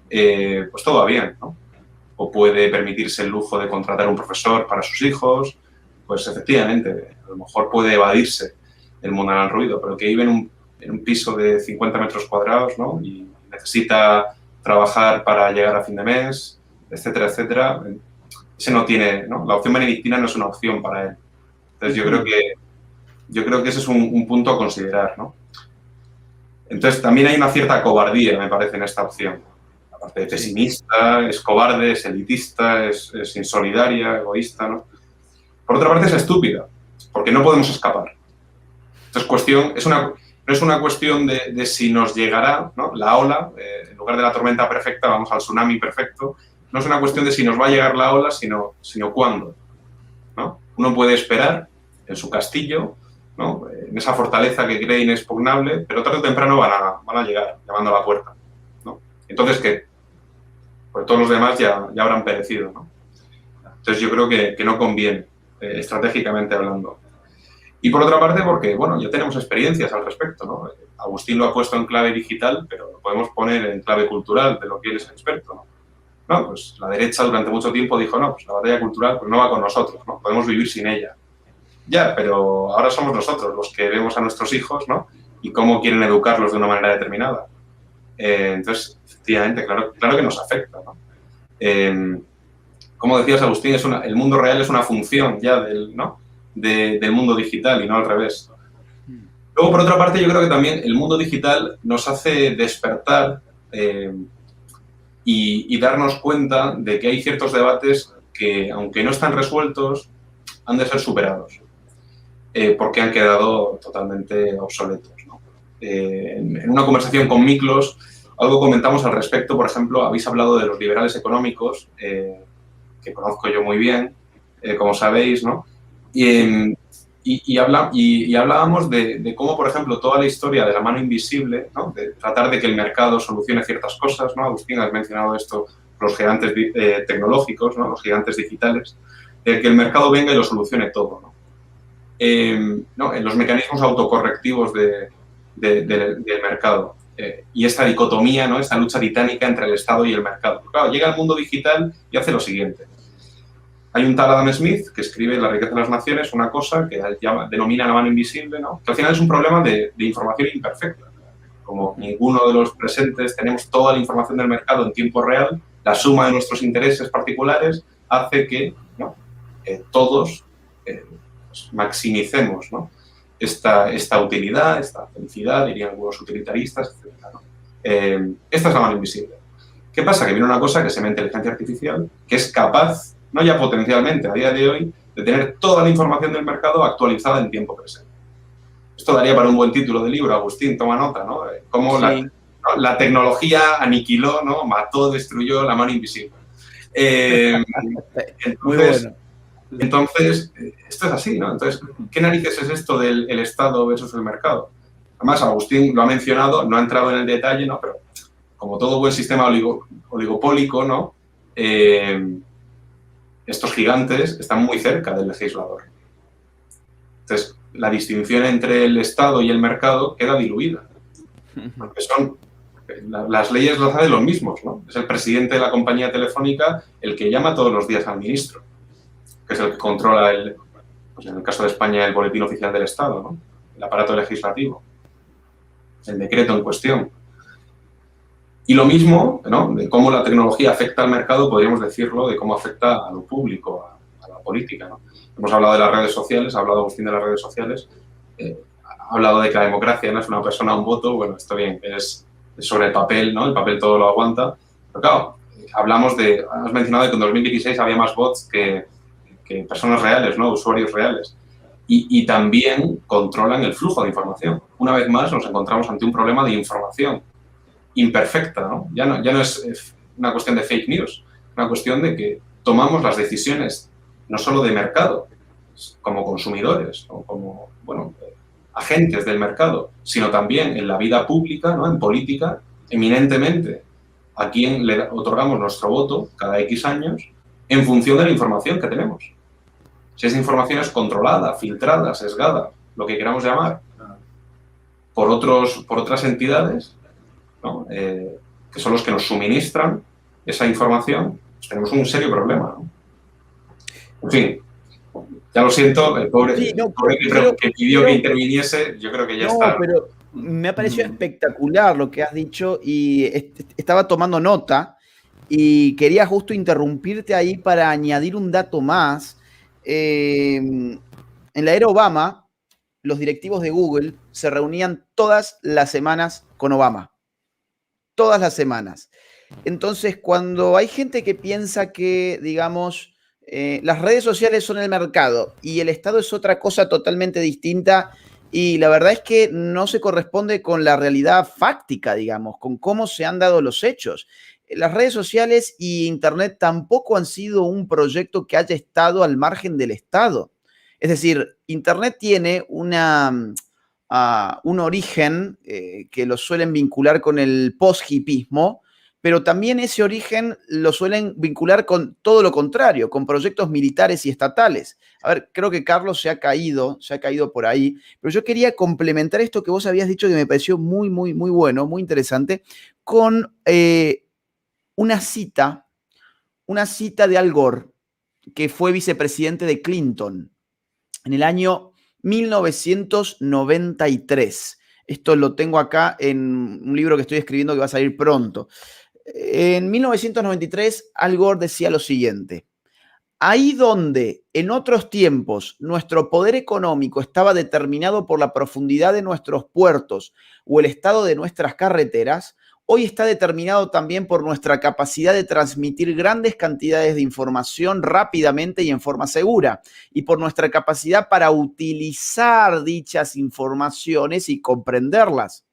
pues todo va bien, ¿no? O puede permitirse el lujo de contratar un profesor para sus hijos, pues efectivamente, a lo mejor puede evadirse el mundanal ruido, pero el que vive en un piso de 50 metros cuadrados, ¿no? Y necesita trabajar para llegar a fin de mes, etcétera, etcétera, ese no tiene, ¿no? La opción benedictina no es una opción para él. Entonces yo creo que ese es un punto a considerar, ¿no? Entonces también hay una cierta cobardía, me parece, en esta opción. Aparte de pesimista, es cobarde, es elitista, es insolidaria, egoísta, ¿no? Por otra parte es estúpida, porque no podemos escapar. Entonces no es una cuestión de si nos llegará, ¿no? La ola, en lugar de la tormenta perfecta vamos al tsunami perfecto. No es una cuestión de si nos va a llegar la ola, sino cuándo, ¿no? Uno puede esperar en su castillo, ¿no? En esa fortaleza que cree inexpugnable, pero tarde o temprano van a llegar llamando a la puerta, ¿no? Entonces, ¿qué? Pues todos los demás ya habrán perecido, ¿no? Entonces yo creo que no conviene, estratégicamente hablando. Y por otra parte, porque, bueno, ya tenemos experiencias al respecto, ¿no? Agustín lo ha puesto en clave digital, pero lo podemos poner en clave cultural, de lo que él es experto, ¿no? No, pues la derecha durante mucho tiempo dijo, no, pues la batalla cultural pues no va con nosotros, ¿no? Podemos vivir sin ella. Ya, pero ahora somos nosotros los que vemos a nuestros hijos, ¿no? Y cómo quieren educarlos de una manera determinada. Entonces, efectivamente, claro que nos afecta, ¿no? Como decías, Agustín, el mundo real es una función ya del mundo digital y no al revés. Luego, por otra parte, yo creo que también el mundo digital nos hace despertar y darnos cuenta de que hay ciertos debates que, aunque no están resueltos, han de ser superados, porque han quedado totalmente obsoletos, ¿no? En una conversación con Miklos, algo comentamos al respecto. Por ejemplo, habéis hablado de los liberales económicos, que conozco yo muy bien, como sabéis, ¿no? Y hablábamos de cómo, por ejemplo, toda la historia de la mano invisible, ¿no? De tratar de que el mercado solucione ciertas cosas, ¿no? Agustín, has mencionado esto, los gigantes tecnológicos, ¿no? Los gigantes digitales, de que el mercado venga y lo solucione todo, ¿no? En los mecanismos autocorrectivos del mercado. Y esta dicotomía, ¿no? Esta lucha titánica entre el Estado y el mercado. Claro, llega el mundo digital y hace lo siguiente. Hay un tal Adam Smith que escribe en La riqueza de las naciones una cosa que denomina la mano invisible, ¿no? Que al final es un problema de información imperfecta. Como ninguno de los presentes tenemos toda la información del mercado en tiempo real, la suma de nuestros intereses particulares hace que, ¿no? Todos pues maximicemos, ¿no? esta utilidad, esta felicidad, dirían algunos utilitaristas, etc., ¿no? Esta es la mano invisible. ¿Qué pasa? Que viene una cosa que se llama inteligencia artificial, que es capaz, no ya potencialmente, a día de hoy, de tener toda la información del mercado actualizada en tiempo presente. Esto daría para un buen título de libro, Agustín, toma nota, ¿no? Cómo Sí. la tecnología aniquiló, ¿no? Mató, destruyó la mano invisible. Muy bueno. Entonces, esto es así, ¿no? Entonces, ¿qué narices es esto del el Estado versus el mercado? Además, Agustín lo ha mencionado, no ha entrado en el detalle, ¿no? Pero como todo buen sistema oligopólico, ¿no? Estos gigantes están muy cerca del legislador. Entonces, la distinción entre el Estado y el mercado queda diluida. Porque las leyes las hacen los mismos, ¿no? Es el presidente de la compañía telefónica el que llama todos los días al ministro, que es el que controla, pues en el caso de España, el boletín oficial del Estado, ¿no? El aparato legislativo, el decreto en cuestión. Y lo mismo, ¿no? De cómo la tecnología afecta al mercado, podríamos decirlo, de cómo afecta a lo público, a la política, ¿no? Hemos hablado de las redes sociales, ha hablado Agustín de las redes sociales, ha hablado de que la democracia no es una persona, un voto, bueno, está bien, es sobre el papel, ¿no? El papel todo lo aguanta. Pero claro, has mencionado que en 2016 había más bots que personas reales, ¿no? Usuarios reales. Y también controlan el flujo de información. Una vez más nos encontramos ante un problema de información imperfecta, ¿no? Ya no es una cuestión de fake news, una cuestión de que tomamos las decisiones no solo de mercado, como consumidores o como, bueno, agentes del mercado, sino también en la vida pública, ¿no? En política, eminentemente a quien le otorgamos nuestro voto cada X años en función de la información que tenemos. Si esa información es controlada, filtrada, sesgada, lo que queramos llamar, por otras entidades, ¿no? Que son los que nos suministran esa información, pues tenemos un serio problema, ¿no? En fin, ya lo siento, el pobre, Sí, no, que pidió que interviniese, yo creo que ya está. No, pero me ha parecido espectacular lo que has dicho y estaba tomando nota y quería justo interrumpirte ahí para añadir un dato más. En la era Obama, los directivos de Google se reunían todas las semanas con Obama. Todas las semanas. Entonces, cuando hay gente que piensa que, digamos, las redes sociales son el mercado y el Estado es otra cosa totalmente distinta, y la verdad es que no se corresponde con la realidad fáctica, digamos, con cómo se han dado los hechos. Las redes sociales y Internet tampoco han sido un proyecto que haya estado al margen del Estado. Es decir, Internet tiene un origen que lo suelen vincular con el post-hipismo, pero también ese origen lo suelen vincular con todo lo contrario, con proyectos militares y estatales. A ver, creo que Carlos se ha caído por ahí, pero yo quería complementar esto que vos habías dicho que me pareció muy, muy, muy bueno, muy interesante, con una cita de Al Gore, que fue vicepresidente de Clinton en el año 1993. Esto lo tengo acá en un libro que estoy escribiendo que va a salir pronto. En 1993, Al Gore decía lo siguiente: ahí donde en otros tiempos nuestro poder económico estaba determinado por la profundidad de nuestros puertos o el estado de nuestras carreteras, hoy está determinado también por nuestra capacidad de transmitir grandes cantidades de información rápidamente y en forma segura, y por nuestra capacidad para utilizar dichas informaciones y comprenderlas.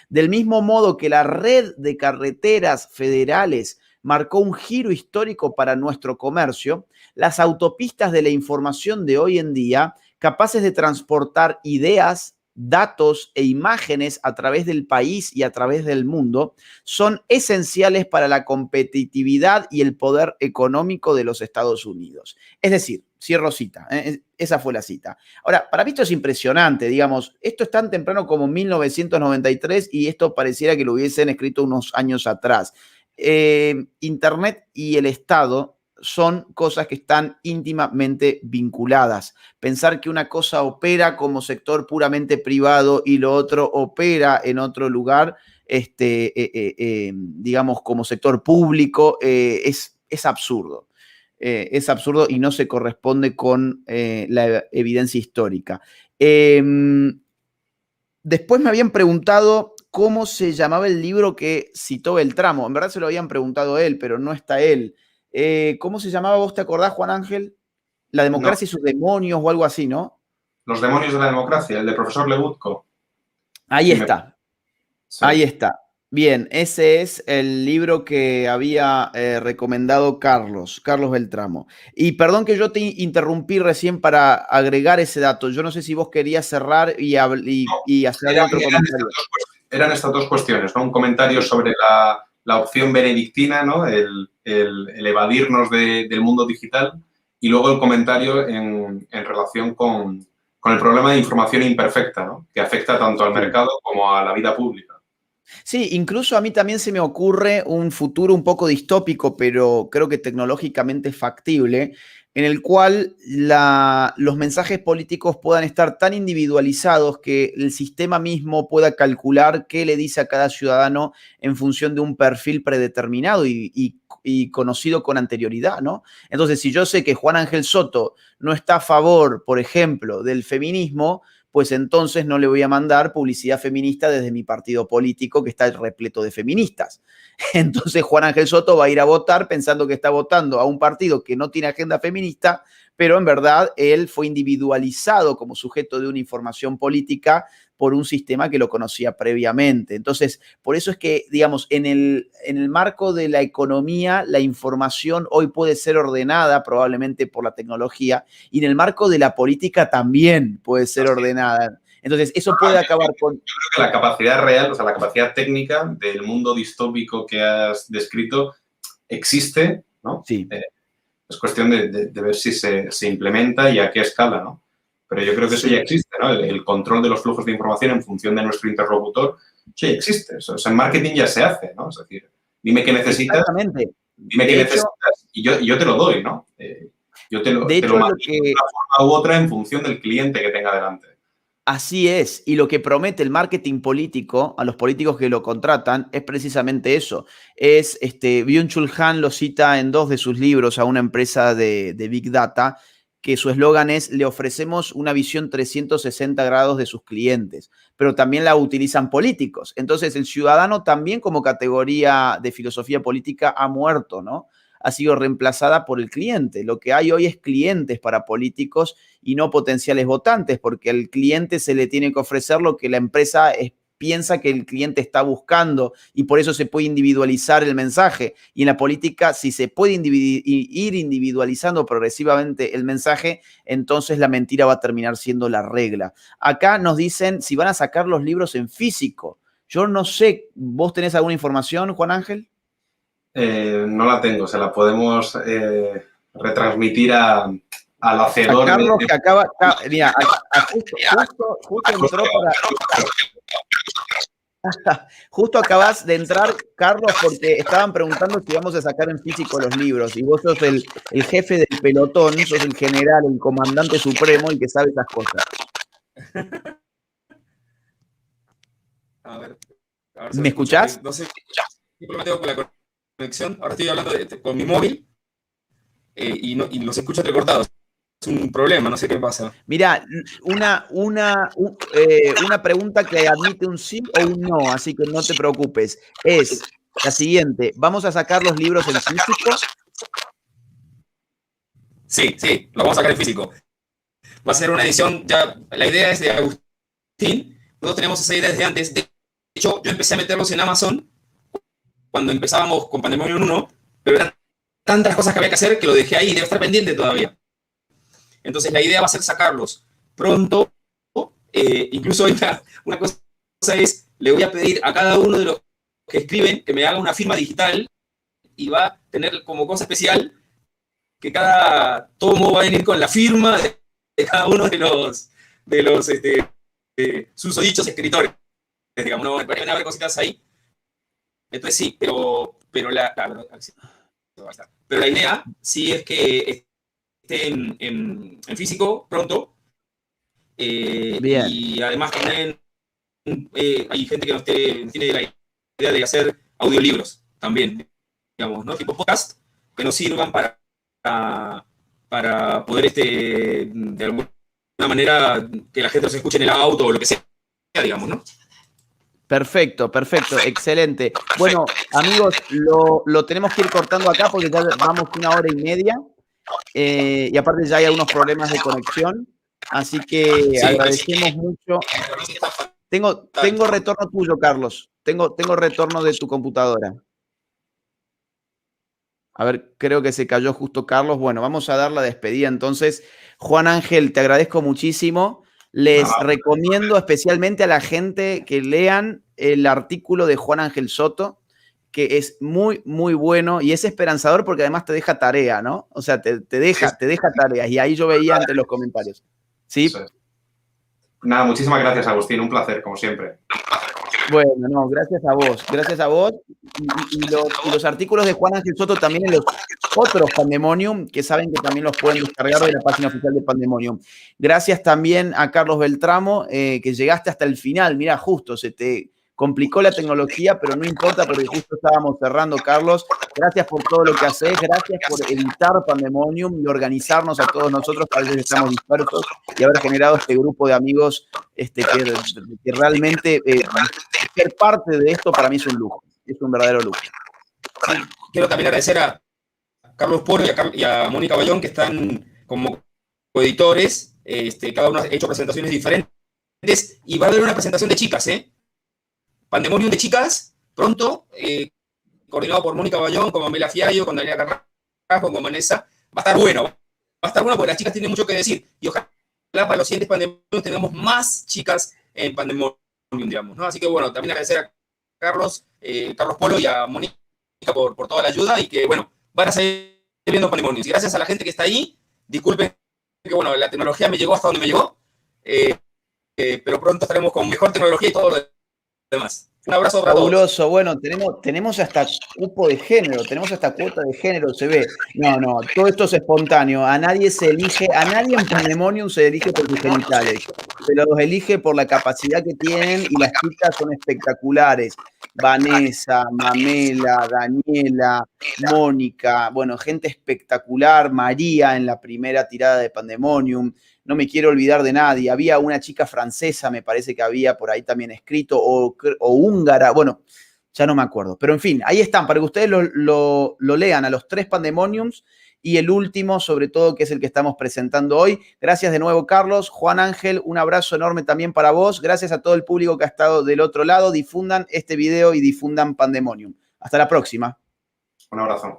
Del mismo modo que la red de carreteras federales marcó un giro histórico para nuestro comercio, las autopistas de la información de hoy en día, capaces de transportar ideas, datos e imágenes a través del país y a través del mundo, son esenciales para la competitividad y el poder económico de los Estados Unidos. Es decir, cierro cita, esa fue la cita. Ahora, para mí esto es impresionante, digamos, esto es tan temprano como 1993 y esto pareciera que lo hubiesen escrito unos años atrás. Internet y el Estado son cosas que están íntimamente vinculadas. Pensar que una cosa opera como sector puramente privado y lo otro opera en otro lugar, digamos, como sector público, es absurdo. Es absurdo y no se corresponde con la evidencia histórica. Después me habían preguntado cómo se llamaba el libro que citó Beltramo. En verdad se lo habían preguntado a él, pero no está él. ¿Cómo se llamaba? ¿Vos te acordás, Juan Ángel? La democracia y sus demonios o algo así, ¿no? Los demonios de la democracia, el de profesor Legutko. Ahí está. Sí. Ahí está. Bien, ese es el libro que había recomendado Carlos Beltramo. Y perdón que yo te interrumpí recién para agregar ese dato. Yo no sé si vos querías cerrar y hacer otro comentario. Eran estas dos cuestiones, ¿no? Un comentario sobre la opción benedictina, ¿no? El evadirnos del mundo digital, y luego el comentario en relación con el problema de información imperfecta, ¿no? Que afecta tanto al mercado como a la vida pública. Sí, incluso a mí también se me ocurre un futuro un poco distópico, pero creo que tecnológicamente factible, en el cual los mensajes políticos puedan estar tan individualizados que el sistema mismo pueda calcular qué le dice a cada ciudadano en función de un perfil predeterminado y conocido con anterioridad, ¿no? Entonces, si yo sé que Juan Ángel Soto no está a favor, por ejemplo, del feminismo, pues entonces no le voy a mandar publicidad feminista desde mi partido político que está repleto de feministas. Entonces Juan Ángel Soto va a ir a votar pensando que está votando a un partido que no tiene agenda feminista, pero en verdad él fue individualizado como sujeto de una información política por un sistema que lo conocía previamente. Entonces, por eso es que, digamos, en el marco de la economía, la información hoy puede ser ordenada probablemente por la tecnología, y en el marco de la política también puede ser ordenada. Entonces, eso puede acabar con... Yo creo que la capacidad real, o sea, la capacidad técnica del mundo distópico que has descrito existe, ¿no? Sí. Es cuestión de ver si se implementa y a qué escala, ¿no? Pero yo creo que eso ya existe, ¿no? El control de los flujos de información en función de nuestro interlocutor, sí existe. O sea, en marketing ya se hace, ¿no? Es decir, dime qué necesitas, dime qué necesitas y yo te lo doy, ¿no? Yo te lo mando de una forma u otra en función del cliente que tenga delante. Así es, y lo que promete el marketing político a los políticos que lo contratan es precisamente eso. Byung-Chul Han lo cita en 2 de sus libros a una empresa de Big Data, que su eslogan es: le ofrecemos una visión 360 grados de sus clientes, pero también la utilizan políticos. Entonces el ciudadano también, como categoría de filosofía política, ha muerto, ¿no? Ha sido reemplazada por el cliente. Lo que hay hoy es clientes para políticos y no potenciales votantes, porque al cliente se le tiene que ofrecer lo que la empresa piensa que el cliente está buscando, y por eso se puede individualizar el mensaje. Y en la política, si se puede ir individualizando progresivamente el mensaje, entonces la mentira va a terminar siendo la regla. Acá nos dicen si van a sacar los libros en físico. Yo no sé, ¿vos tenés alguna información, Juan Ángel? No la tengo, se la podemos retransmitir al hacedor. A Carlos, que acaba, mira, justo entró justo acabas de entrar, Carlos, porque estaban preguntando si vamos a sacar en físico los libros, y vos sos el jefe del pelotón, sos el general, el comandante supremo, el que sabe esas cosas. A ver ¿Me escuchás? No sé, yo me tengo con la conexión. Ahora estoy hablando con mi móvil y los escucho entrecortados. Es un problema, no sé qué pasa. Mira, una pregunta que admite un sí o un no, así que no te preocupes. Es la siguiente: ¿vamos a sacar los libros en físico? Sí, lo vamos a sacar en físico. Va a ser una edición, ya, la idea es de Agustín. Nosotros tenemos esa idea desde antes. De hecho, yo empecé a meterlos en Amazon cuando empezábamos con Pandemonium 1, pero eran tantas cosas que había que hacer que lo dejé ahí y debe estar pendiente todavía. Entonces la idea va a ser sacarlos pronto. Incluso una cosa es, le voy a pedir a cada uno de los que escriben que me haga una firma digital, y va a tener como cosa especial que cada tomo va a venir con la firma de cada uno de los susodichos escritores. Digamos, no van a haber cositas ahí. Entonces sí, pero la idea sí es que esté en físico pronto. Bien. Y además también hay gente que tiene la idea de hacer audiolibros también, digamos, ¿no? Tipo podcast, que nos sirvan para poder de alguna manera que la gente los escuche en el auto o lo que sea, digamos, ¿no? Perfecto, excelente. Bueno, amigos, lo tenemos que ir cortando acá porque ya vamos 1 hora y media. Y aparte ya hay algunos problemas de conexión. Así que agradecemos mucho. Tengo retorno tuyo, Carlos. Tengo retorno de tu computadora. A ver, creo que se cayó justo Carlos. Bueno, vamos a dar la despedida entonces. Juan Ángel, te agradezco muchísimo. Les recomiendo especialmente a la gente que lean el artículo de Juan Ángel Soto, que es muy, muy bueno y es esperanzador porque además te deja tarea, ¿no? O sea, te deja tareas y ahí yo veía entre los comentarios. ¿Sí? Nada, muchísimas gracias, Agustín. Un placer, como siempre. Bueno, no, gracias a vos. Gracias a vos. Y los artículos de Juan Ángel Soto también en los otros Pandemonium, que saben que también los pueden descargar de la página oficial de Pandemonium. Gracias también a Carlos Beltramo, que llegaste hasta el final. Mira, justo se te complicó la tecnología, pero no importa porque justo estábamos cerrando, Carlos. Gracias por todo lo que haces, gracias por editar Pandemonium y organizarnos a todos nosotros, que a veces estamos dispersos, y haber generado este grupo de amigos que realmente ser parte de esto para mí es un lujo, es un verdadero lujo. Sí, quiero también agradecer a Carlos Polo y a Mónica Bayón, que están como coeditores. Cada uno ha hecho presentaciones diferentes y va a haber una presentación de chicas, ¿eh? Pandemonium de chicas, pronto, coordinado por Mónica Bayón, con Mela Fiallo, con Daniela Carrasco, con Vanessa. Va a estar bueno porque las chicas tienen mucho que decir y ojalá para los siguientes Pandemonium tengamos más chicas en Pandemonium, digamos, ¿no? Así que bueno, también agradecer a Carlos Polo y a Mónica por toda la ayuda y que, bueno, van a seguir viendo Pandemonium. Y gracias a la gente que está ahí, disculpen que, bueno, la tecnología me llegó hasta donde me llegó, pero pronto estaremos con mejor tecnología y todo lo demás. Un abrazo para todos. Fabuloso. Bueno, tenemos hasta cupo de género, tenemos hasta cuota de género, se ve. No, todo esto es espontáneo. A nadie en Pandemonium se elige por sus genitales. Se los elige por la capacidad que tienen y las chicas son espectaculares. Vanessa, Mamela, Daniela, Mónica, bueno, gente espectacular. María en la primera tirada de Pandemonium. No me quiero olvidar de nadie. Había una chica francesa, me parece que había por ahí también escrito, o húngara, bueno, ya no me acuerdo. Pero en fin, ahí están, para que ustedes lo lean a los 3 Pandemoniums y el último, sobre todo, que es el que estamos presentando hoy. Gracias de nuevo, Carlos. Juan Ángel, un abrazo enorme también para vos. Gracias a todo el público que ha estado del otro lado. Difundan este video y difundan Pandemonium. Hasta la próxima. Un abrazo.